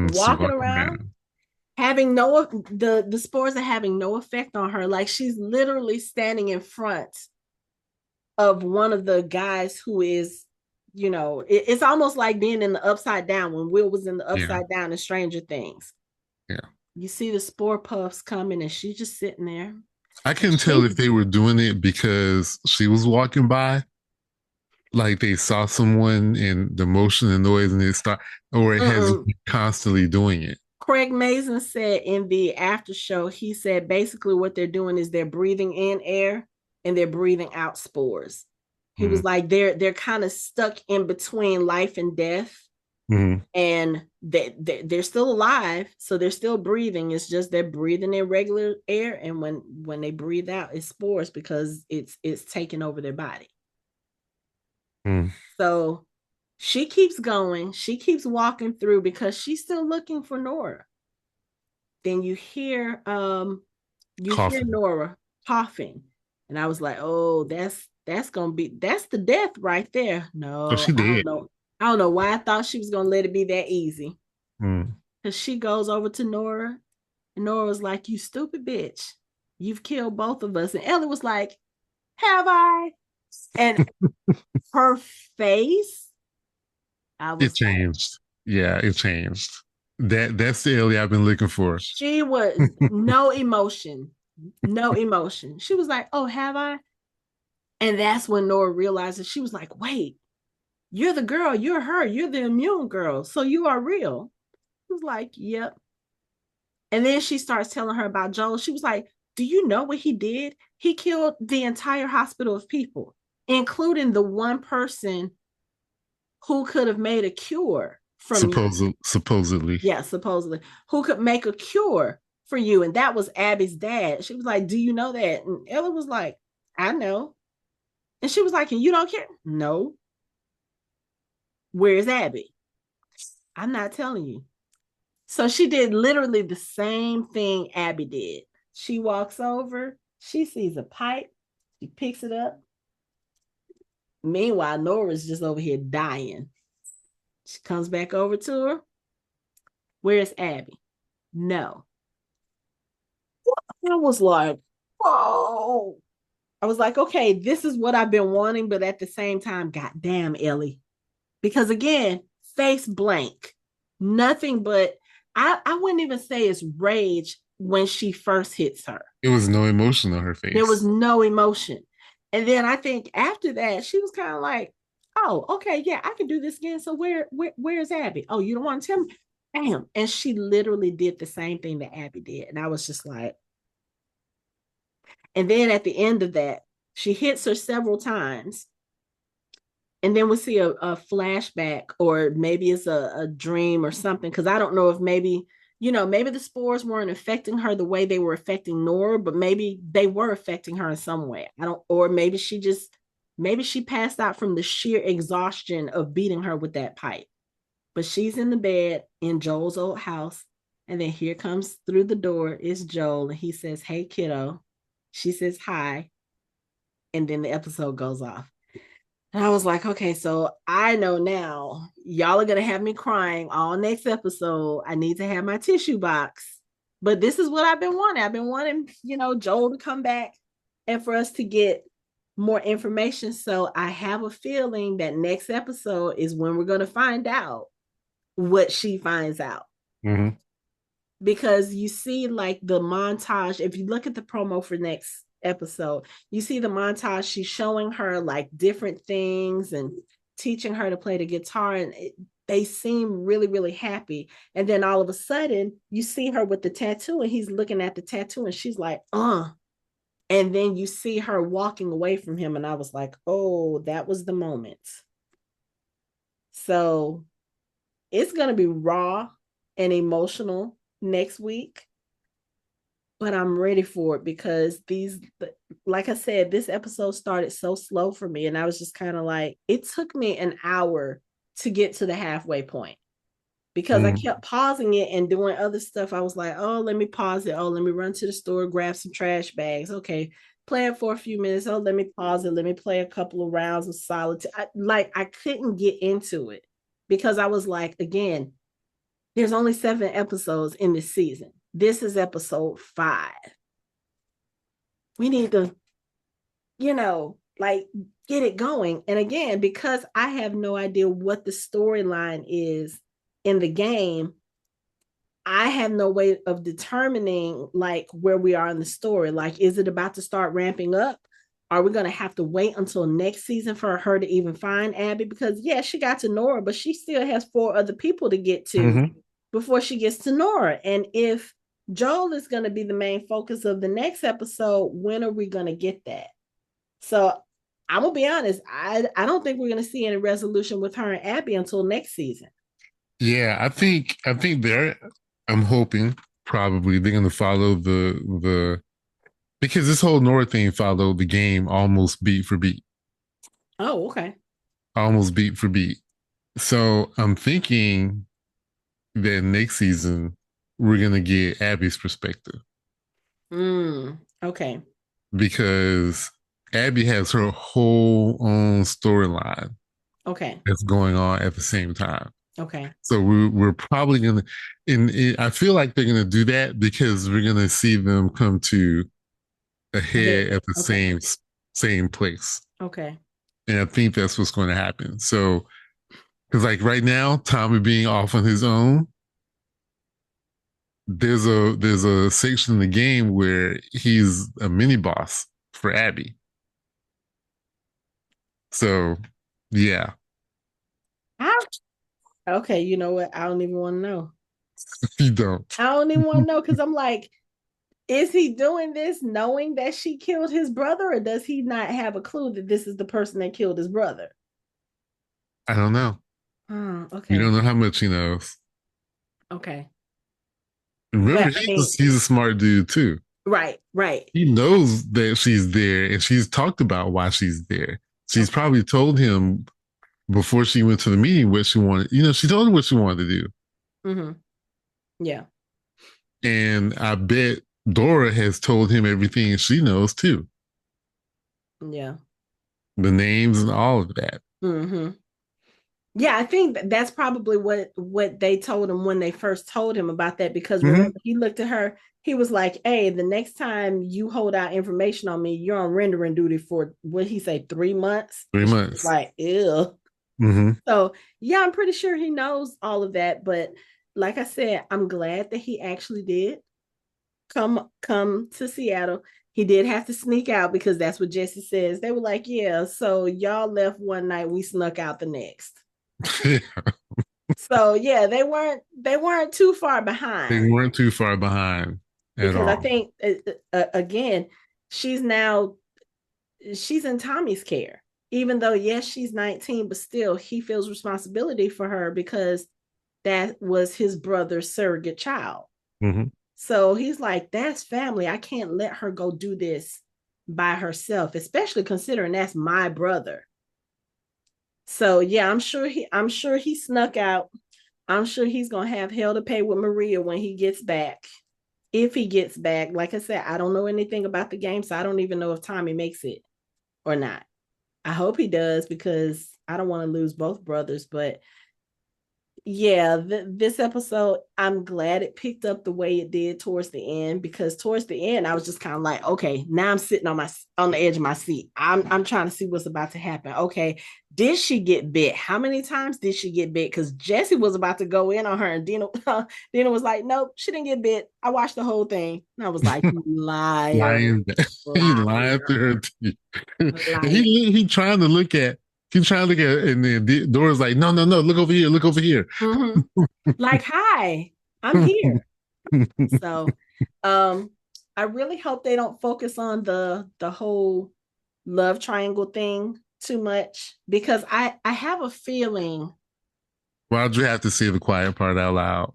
[SPEAKER 2] She's
[SPEAKER 1] walking
[SPEAKER 2] walking
[SPEAKER 1] around,
[SPEAKER 2] around.
[SPEAKER 1] having no the spores are having no effect on her. Like she's literally standing in front of one of the guys who is, it's almost like being in the upside down when Will was in the
[SPEAKER 2] Yeah,
[SPEAKER 1] upside down in Stranger Things.
[SPEAKER 2] yeah.
[SPEAKER 1] You see the spore puffs coming and she's just sitting there.
[SPEAKER 2] I
[SPEAKER 1] And
[SPEAKER 2] couldn't tell
[SPEAKER 1] she
[SPEAKER 2] if they were doing it because she was walking by, like they saw someone and the motion and noise and it start, or it has
[SPEAKER 1] mm-mm.
[SPEAKER 2] constantly doing it.
[SPEAKER 1] Craig Mazin said in the after show, he said basically what they're doing is they're breathing in air and they're breathing out spores. He
[SPEAKER 2] Mm-hmm.
[SPEAKER 1] was like they're kind of stuck in between life and death,
[SPEAKER 2] Mm-hmm.
[SPEAKER 1] and they're still alive, so they're still breathing. It's just they're breathing in regular air, and when they breathe out, it's spores because it's taking over their body.
[SPEAKER 2] Mm-hmm.
[SPEAKER 1] So she keeps going. She keeps walking through because she's still looking for Nora. Then you hear
[SPEAKER 2] Coughing.
[SPEAKER 1] Nora coughing. And I was like, oh, that's the death right there.
[SPEAKER 2] So
[SPEAKER 1] No,
[SPEAKER 2] she
[SPEAKER 1] I don't
[SPEAKER 2] did.
[SPEAKER 1] know. I don't know why I thought she was gonna let it be that easy.
[SPEAKER 2] Mm.
[SPEAKER 1] Because she goes over to Nora, and Nora was like, you stupid bitch. You've killed both of us. And Ellie was like, have I? And her face, I
[SPEAKER 2] It
[SPEAKER 1] was like,
[SPEAKER 2] changed. Yeah, it changed. That's the Ellie I've been looking for.
[SPEAKER 1] she was no emotion, no emotion. She was like, oh, have I? And that's when Nora realized that she was like, wait, you're the girl, you're her, you're the immune girl. So you are real. She was like, yep. And then she starts telling her about Joel. She was like, do you know what he did? He killed the entire hospital of people, including the one person who could have made a cure from you.
[SPEAKER 2] Supposedly.
[SPEAKER 1] Yeah, supposedly. Who could make a cure for you. And that was Abby's dad. She was like, do you know that? And Ella was like, I know. And she was like, and you don't care? No. Where's Abby? I'm not telling you. So she did literally the same thing Abby did. She walks over, she sees a pipe, she picks it up. Meanwhile, Nora's just over here dying. She comes back over to her. Where's Abby? No. I was like, whoa. I was like, okay, this is what I've been wanting, but at the same time, goddamn, Ellie. Because again, face blank, nothing but I wouldn't even say it's rage when she first hits her.
[SPEAKER 2] It was no emotion on her
[SPEAKER 1] There was
[SPEAKER 2] face.
[SPEAKER 1] no emotion. And then I think after that, she was kind of like, oh, okay, yeah, I can do this again. So where's Abby? Oh, you don't want to tell me? Bam. And she literally did the same thing that Abby did. And I was just like, and then at the end of that, she hits her several times. And then we see a flashback, or maybe it's a dream or something. Cause I don't know if maybe the spores weren't affecting her the way they were affecting Nora, but maybe they were affecting her in some way. I don't, or maybe she passed out from the sheer exhaustion of beating her with that pipe. But she's in the bed in Joel's old house. And then here comes through the door is Joel. And he says, hey, kiddo. She says, hi. And then the episode goes off. And I was like, okay, so I know now y'all are going to have me crying all next episode. I need to have my tissue box. But this is what I've been wanting. I've been wanting, Joel to come back and for us to get more information. So I have a feeling that next episode is when we're going to find out what she finds out.
[SPEAKER 2] Mm-hmm.
[SPEAKER 1] Because you see, like, the montage, if you look at the promo for next episode, you see the montage. She's showing her like different things and teaching her to play the guitar, and they seem really, really happy. And then all of a sudden, you see her with the tattoo, and he's looking at the tattoo, and she's like, And then you see her walking away from him. And I was like, oh, that was the moment. So it's going to be raw and emotional next week, but I'm ready for it because like I said, this episode started so slow for me. And I was just kind of like, it took me an hour to get to the halfway point because I
[SPEAKER 2] Mm.
[SPEAKER 1] kept pausing it and doing other stuff. I was like, oh, let me pause it. Oh, let me run to the store, grab some trash bags. Okay, play it for a few minutes. Oh, let me pause it. Let me play a couple of rounds of solitaire. I couldn't get into it because I was like, again, there's only 7 episodes in this season. This is episode 5. We need to, like get it going. And again, because I have no idea what the storyline is in the game, I have no way of determining like where we are in the story. Like, is it about to start ramping up? Are we going to have to wait until next season for her to even find Abby? Because, yeah, she got to Nora, but she still has 4 other people to get to
[SPEAKER 2] Mm-hmm.
[SPEAKER 1] before she gets to Nora. And if Joel is going to be the main focus of the next episode, when are we going to get that? So I'm going to be honest, I don't think we're going to see any resolution with her and Abby until next season.
[SPEAKER 2] Yeah, I think they're. I'm hoping probably they're gonna follow the because this whole Nora thing followed the game
[SPEAKER 1] Oh, okay.
[SPEAKER 2] almost beat for beat. So I'm thinking that next season we're gonna get Abby's perspective
[SPEAKER 1] Okay.
[SPEAKER 2] because Abby has her whole own storyline
[SPEAKER 1] Okay.
[SPEAKER 2] that's going on at the same time.
[SPEAKER 1] Okay.
[SPEAKER 2] So we're probably gonna, and I feel like they're gonna do that because we're gonna see them come to a
[SPEAKER 1] Okay.
[SPEAKER 2] head at the
[SPEAKER 1] Okay.
[SPEAKER 2] same place,
[SPEAKER 1] Okay.
[SPEAKER 2] and I think that's what's going to happen. So because like right now, Tommy being off on his own, there's a section in the game where he's a mini boss for Abby. So yeah,
[SPEAKER 1] How? Okay, you know what? I don't even want to know.
[SPEAKER 2] you don't.
[SPEAKER 1] I don't even want to know because I'm like, is he doing this knowing that she killed his brother, or does he not have a clue that this is the person that killed his brother?
[SPEAKER 2] I don't know.
[SPEAKER 1] Oh,
[SPEAKER 2] We
[SPEAKER 1] okay.
[SPEAKER 2] don't know how much he knows.
[SPEAKER 1] Okay.
[SPEAKER 2] Remember,
[SPEAKER 1] But I mean,
[SPEAKER 2] he's a smart dude too.
[SPEAKER 1] right, right.
[SPEAKER 2] He knows that she's there, and she's talked about why she's there. She's
[SPEAKER 1] Okay.
[SPEAKER 2] probably told him before she went to the meeting what she wanted. She told him what she wanted to do.
[SPEAKER 1] Mm-hmm. Yeah.
[SPEAKER 2] And I bet Dora has told him everything she knows too.
[SPEAKER 1] Yeah.
[SPEAKER 2] The names and all of that.
[SPEAKER 1] Mm-hmm. Yeah, I think that's probably what they told him when they first told him about that. Because
[SPEAKER 2] Mm-hmm.
[SPEAKER 1] remember, he looked at her. He was like, "Hey, the next time you hold out information on me, you're on rendering duty for what he say 3 months."
[SPEAKER 2] Three
[SPEAKER 1] And she was
[SPEAKER 2] months.
[SPEAKER 1] like, "Ew."
[SPEAKER 2] Mm-hmm.
[SPEAKER 1] So yeah, I'm pretty sure he knows all of that. But like I said, I'm glad that he actually did come to Seattle. He did have to sneak out because that's what Jesse says. They were like, "Yeah, so y'all left one night, we snuck out the next." So yeah, they weren't too far
[SPEAKER 2] They
[SPEAKER 1] behind
[SPEAKER 2] weren't too far behind at
[SPEAKER 1] because I
[SPEAKER 2] all.
[SPEAKER 1] think again, she's now she's in Tommy's care. Even though yes, she's 19, but still he feels responsibility for her because that was his brother's surrogate child.
[SPEAKER 2] Mm-hmm.
[SPEAKER 1] So he's like, that's family. I can't let her go do this by herself, especially considering that's my brother. So yeah, I'm sure he snuck out. I'm sure he's gonna have hell to pay with Maria when he gets back. If he gets back, like I said, I don't know anything about the game, so I don't even know if Tommy makes it or not. I hope he does because I don't want to lose both brothers, but yeah, this episode, I'm glad it picked up the way it did towards the end because towards the end, I was just kind of like, okay, now I'm sitting on the edge of my seat. I'm trying to see what's about to happen. Okay, did she get bit? How many times did she get bit? Because Jesse was about to go in on her, and Dina Dina was like, nope, she didn't get bit. I watched the whole thing, and I was like, liar,
[SPEAKER 2] Lying. He lying
[SPEAKER 1] liar,
[SPEAKER 2] to her teeth. And
[SPEAKER 1] liar.
[SPEAKER 2] he trying to look at he's trying to look at and then Dora's like, no, no, no, look over here.
[SPEAKER 1] Mm-hmm. Like, hi, I'm here. So, um, I really hope they don't focus on the whole love triangle thing too much because I have a feeling.
[SPEAKER 2] Why'd you have to say the quiet part out loud?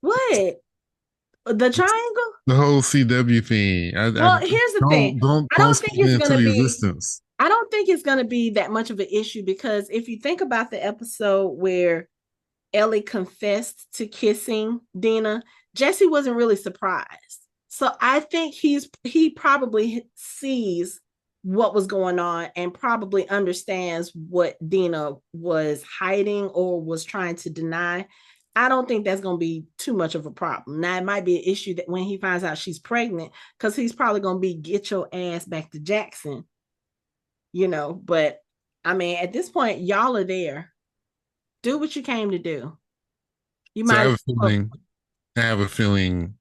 [SPEAKER 1] What? The triangle?
[SPEAKER 2] The whole CW thing. I
[SPEAKER 1] Well, here's the thing. I
[SPEAKER 2] don't
[SPEAKER 1] don't think
[SPEAKER 2] speak it
[SPEAKER 1] it's
[SPEAKER 2] into
[SPEAKER 1] gonna
[SPEAKER 2] the
[SPEAKER 1] be
[SPEAKER 2] existence.
[SPEAKER 1] I don't think it's gonna be that much of an issue because if you think about the episode where Ellie confessed to kissing Dina, Jesse wasn't really surprised. So I think he probably sees what was going on and probably understands what Dina was hiding or was trying to deny. I don't think that's going to be too much of a problem. Now it might be an issue that when he finds out she's pregnant, because he's probably going to be get your ass back to Jackson, But I mean, at this point, y'all are there. Do what you came to do. You
[SPEAKER 2] So
[SPEAKER 1] might as well.
[SPEAKER 2] I have a feeling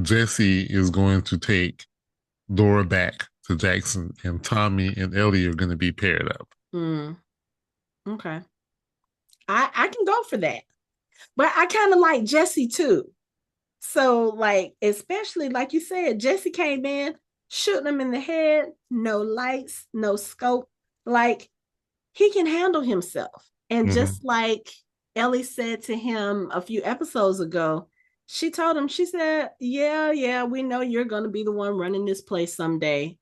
[SPEAKER 2] Jesse is going to take Dora back to Jackson, and Tommy and Ellie are going to be paired up.
[SPEAKER 1] Mm, okay. I can go for that. But I kind of like Jesse too. So, like, especially like you said, Jesse came in, shooting him in the head, no lights, no scope. Like, he can handle himself. And
[SPEAKER 2] Mm-hmm.
[SPEAKER 1] just like Ellie said to him a few episodes ago, she told him, she said, yeah, yeah, we know you're going to be the one running this place someday.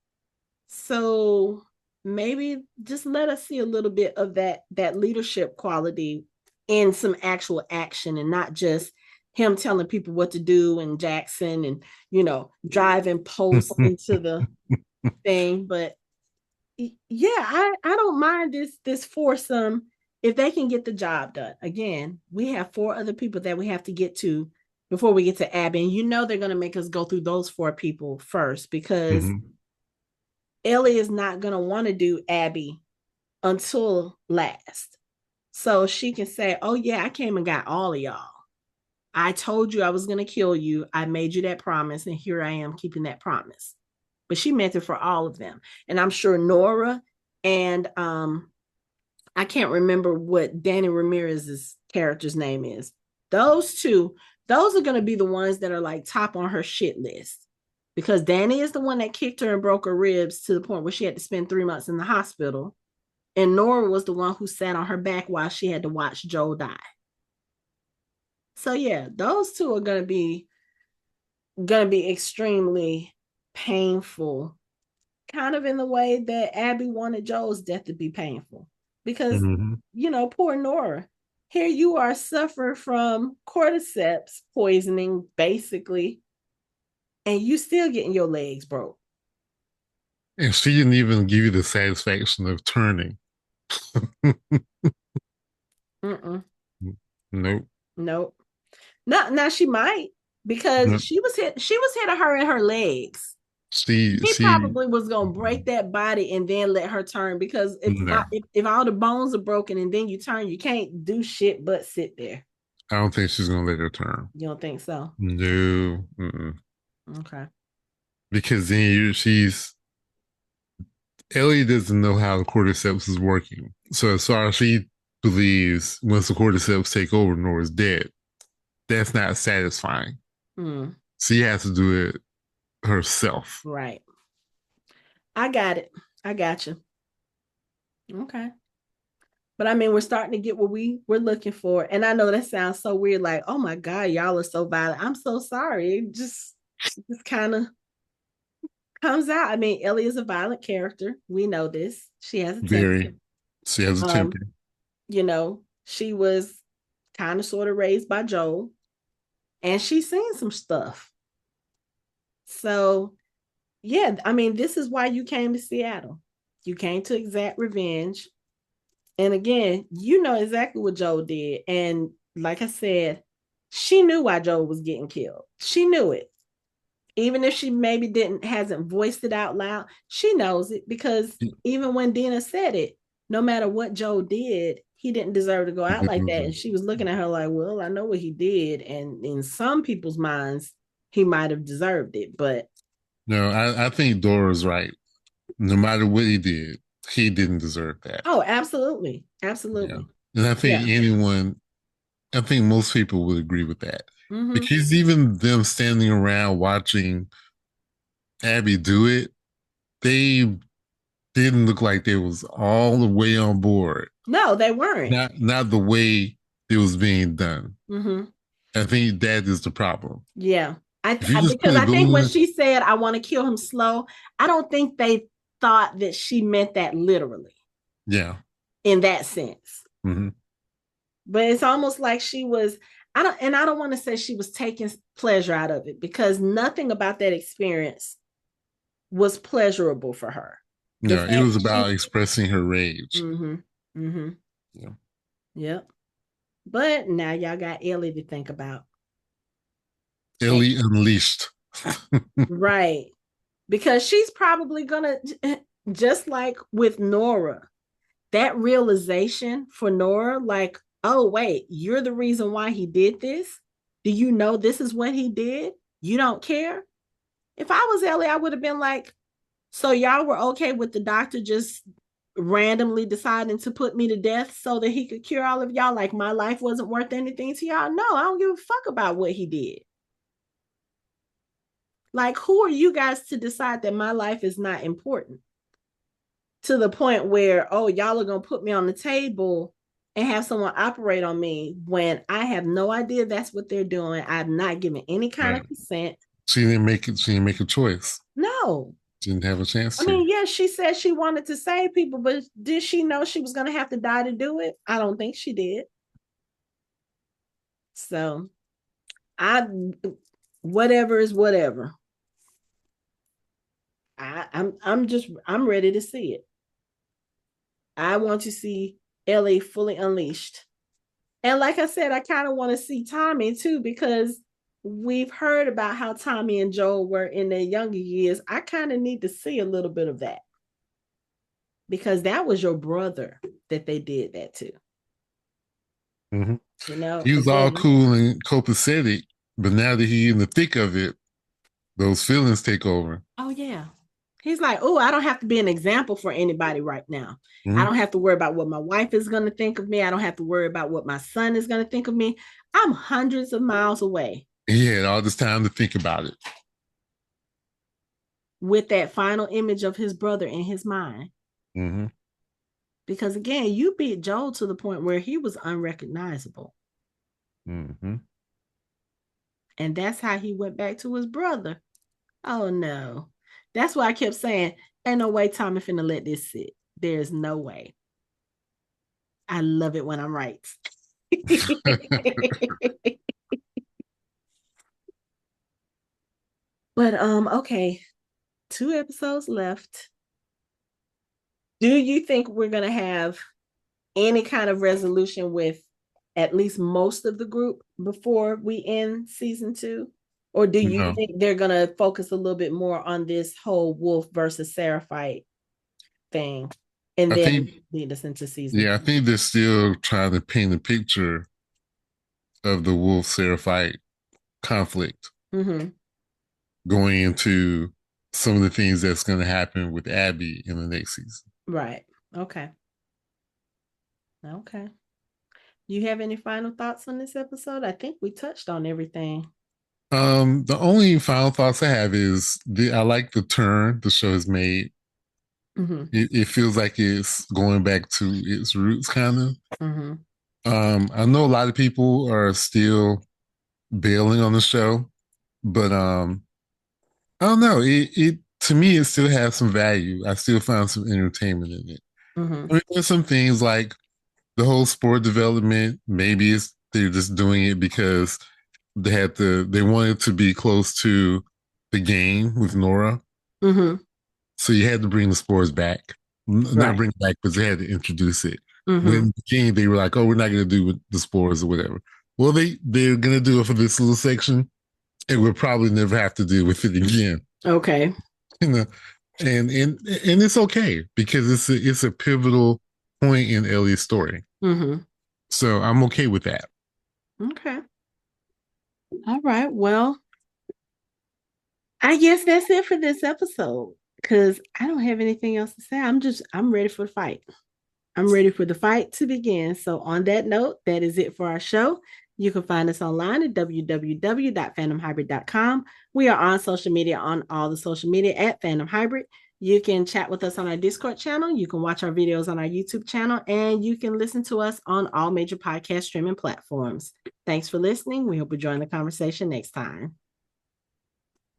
[SPEAKER 1] So maybe just let us see a little bit of that leadership quality in some actual action and not just him telling people what to do and Jackson and driving posts into the thing. But yeah, I don't mind this foursome if they can get the job done. Again, we have four other people that we have to get to before we get to Abby. And they're gonna make us go through those four people first because
[SPEAKER 2] Mm-hmm.
[SPEAKER 1] Ellie is not going to want to do Abby until last. So she can say, oh, yeah, I came and got all of y'all. I told you I was going to kill you. I made you that promise, and here I am keeping that promise. But she meant it for all of them. And I'm sure Nora and I can't remember what Danny Ramirez's character's name is. Those two, those are going to be the ones that are like top on her shit list because Danny is the one that kicked her and broke her ribs to the point where she had to spend 3 months in the hospital. And Nora was the one who sat on her back while she had to watch Joel die. So yeah, those two are gonna be extremely painful, kind of in the way that Abby wanted Joel's death to be painful. Because,
[SPEAKER 2] Mm-hmm.
[SPEAKER 1] poor Nora. Here you are suffering from cordyceps poisoning, basically, and you still getting your legs broke.
[SPEAKER 2] And she didn't even give you the satisfaction of turning.
[SPEAKER 1] Mm-mm.
[SPEAKER 2] Nope.
[SPEAKER 1] Nope. Now she might because
[SPEAKER 2] Nope.
[SPEAKER 1] she was hitting her in her legs. He
[SPEAKER 2] She,
[SPEAKER 1] probably was gonna break that body and then let her turn because
[SPEAKER 2] no,
[SPEAKER 1] if all the bones are broken and then you turn, you can't do shit but sit there.
[SPEAKER 2] I don't think she's going to let her turn.
[SPEAKER 1] You don't think so?
[SPEAKER 2] No. Mm-mm.
[SPEAKER 1] Okay.
[SPEAKER 2] Because Ellie doesn't know how the cordyceps is working. So as far as she believes, once the cordyceps take over, Nora's dead. That's not satisfying.
[SPEAKER 1] Hmm.
[SPEAKER 2] She has to do it herself.
[SPEAKER 1] Right. I got it. I got you. Okay. But I mean, we're starting to get what we're looking for. And I know that sounds so weird, like, oh my God, y'all are so violent. I'm so sorry. It just kind of comes out. I mean, Ellie is a violent character. We know this. She has a temper.
[SPEAKER 2] Very. She has a temper.
[SPEAKER 1] Um, she was kind of sort of raised by Joel, and she's seen some stuff. So yeah, I mean, this is why you came to Seattle. You came to exact revenge. And again, you know exactly what Joel did. And like I said, she knew why Joel was getting killed. She knew it. Even if she maybe hasn't voiced it out loud, she knows it because even when Dina said it, no matter what Joel did, he didn't deserve to go out like that. And she was looking at her like, well, I know what he did. And in some people's minds, he might have deserved it. But
[SPEAKER 2] No, I think Dora's right. No matter what he didn't deserve that.
[SPEAKER 1] oh, absolutely.
[SPEAKER 2] Yeah.
[SPEAKER 1] Absolutely.
[SPEAKER 2] And
[SPEAKER 1] Yeah.
[SPEAKER 2] I think most people would agree with that.
[SPEAKER 1] Mm-hmm.
[SPEAKER 2] Because even them standing around watching Abby do it, they didn't look like they was all the way on board.
[SPEAKER 1] No, they weren't.
[SPEAKER 2] Not the way it was being done.
[SPEAKER 1] Mm-hmm.
[SPEAKER 2] I think that is the problem.
[SPEAKER 1] Yeah.
[SPEAKER 2] If you just put
[SPEAKER 1] Because
[SPEAKER 2] a
[SPEAKER 1] I think when
[SPEAKER 2] balloon,
[SPEAKER 1] she said I want to kill him slow, I don't think they thought that she meant that literally
[SPEAKER 2] yeah.
[SPEAKER 1] in that sense.
[SPEAKER 2] Mm-hmm.
[SPEAKER 1] But it's almost like she was, I don't want to say she was taking pleasure out of it because nothing about that experience was pleasurable for her. The
[SPEAKER 2] Yeah, it
[SPEAKER 1] fact
[SPEAKER 2] was
[SPEAKER 1] that
[SPEAKER 2] about
[SPEAKER 1] she,
[SPEAKER 2] expressing her rage.
[SPEAKER 1] mm-hmm, mm-hmm,
[SPEAKER 2] Yeah.
[SPEAKER 1] yep. But now y'all got Ellie to think about. And,
[SPEAKER 2] Ellie unleashed.
[SPEAKER 1] right. Because she's probably gonna, just like with Nora, that realization for Nora, like, oh, wait, you're the reason why he did this. Do you know this is what he did? You don't care. If I was Ellie, I would have been like, so y'all were okay with the doctor just randomly deciding to put me to death so that he could cure all of y'all? Like my life wasn't worth anything to y'all? No, I don't give a fuck about what he did. Like, who are you guys to decide that my life is not important? To the point where, oh, y'all are going to put me on the table and have someone operate on me when I have no idea that's what they're doing. I've not given any kind
[SPEAKER 2] Right.
[SPEAKER 1] of consent.
[SPEAKER 2] She didn't make it. She didn't make a choice.
[SPEAKER 1] No.
[SPEAKER 2] She didn't have a chance
[SPEAKER 1] I
[SPEAKER 2] to.
[SPEAKER 1] mean, yes, she said she wanted to save people, but did she know she was going to have to die to do it? I don't think she did. So, I, whatever is whatever. I'm ready to see it. I want to see Ellie fully unleashed. And like I said, I kind of want to see Tommy too, because we've heard about how Tommy and Joel were in their younger years. I kind of need to see a little bit of that because that was your brother that they did that to,
[SPEAKER 2] Mm-hmm.
[SPEAKER 1] you know?
[SPEAKER 2] He was
[SPEAKER 1] And
[SPEAKER 2] all
[SPEAKER 1] then,
[SPEAKER 2] cool and copacetic, but now that he's in the thick of it, those feelings take over.
[SPEAKER 1] oh, yeah. He's like, oh, I don't have to be an example for anybody right now. I
[SPEAKER 2] Mm-hmm.
[SPEAKER 1] don't have to worry about what my wife is going to think of me. I don't have to worry about what my son is going to think of me. I'm hundreds of miles away
[SPEAKER 2] He had all this time to think about it.
[SPEAKER 1] with that final image of his brother in his mind.
[SPEAKER 2] Mm-hmm.
[SPEAKER 1] Because again, you beat Joel to the point where he was unrecognizable.
[SPEAKER 2] Mm-hmm.
[SPEAKER 1] And that's how he went back to his brother. Oh no. That's why I kept saying, ain't no way Tommy finna let this sit. There's no way. I love it when I'm right. But okay, 2 episodes left. Do you think we're gonna have any kind of resolution with at least most of the group before we end season 2? Or do you
[SPEAKER 2] No,
[SPEAKER 1] think they're going to focus a little bit more on this whole wolf versus Seraphite thing and
[SPEAKER 2] I
[SPEAKER 1] then
[SPEAKER 2] think.
[SPEAKER 1] lead us into season
[SPEAKER 2] Yeah, I
[SPEAKER 1] 2?
[SPEAKER 2] think they're still trying to paint a picture of the Wolf Seraphite conflict
[SPEAKER 1] Mm-hmm.
[SPEAKER 2] going into some of the things that's going to happen with Abby in the next season.
[SPEAKER 1] Right. Okay. Okay. You have any final thoughts on this episode? I think we touched on everything.
[SPEAKER 2] The only final thoughts I have is I like the turn the show has made.
[SPEAKER 1] Mm-hmm.
[SPEAKER 2] It feels like it's going back to its roots, kind of.
[SPEAKER 1] Mm-hmm.
[SPEAKER 2] I know a lot of people are still bailing on the show, but I don't know. It to me, it still has some value. I still find some entertainment in it.
[SPEAKER 1] Mm-hmm.
[SPEAKER 2] I mean, there's some things like the whole sport development. Maybe they're just doing it because they wanted to be close to the game with Nora,
[SPEAKER 1] Mm-hmm.
[SPEAKER 2] so you had to bring the spores back. Not
[SPEAKER 1] Right.
[SPEAKER 2] bring it back, but they had to introduce it.
[SPEAKER 1] Mm-hmm.
[SPEAKER 2] When the game, they were like, "Oh, we're not going to do with the spores or whatever." Well, they're going to do it for this little section, and we'll probably never have to deal with it again.
[SPEAKER 1] Okay.
[SPEAKER 2] You know, and it's okay because it's a pivotal point in Ellie's story.
[SPEAKER 1] Mm-hmm.
[SPEAKER 2] So I'm okay with that.
[SPEAKER 1] Okay. All right. Well, I guess that's it for this episode because I don't have anything else to say. I'm ready for the fight. I'm ready for the fight to begin. So, on that note, that is it for our show. You can find us online at www.fandomhybrid.com. We are on social media, on all the social media at Fandom Hybrid. You can chat with us on our Discord channel. You can watch our videos on our YouTube channel, and you can listen to us on all major podcast streaming platforms. Thanks for listening. We hope you join the conversation next time.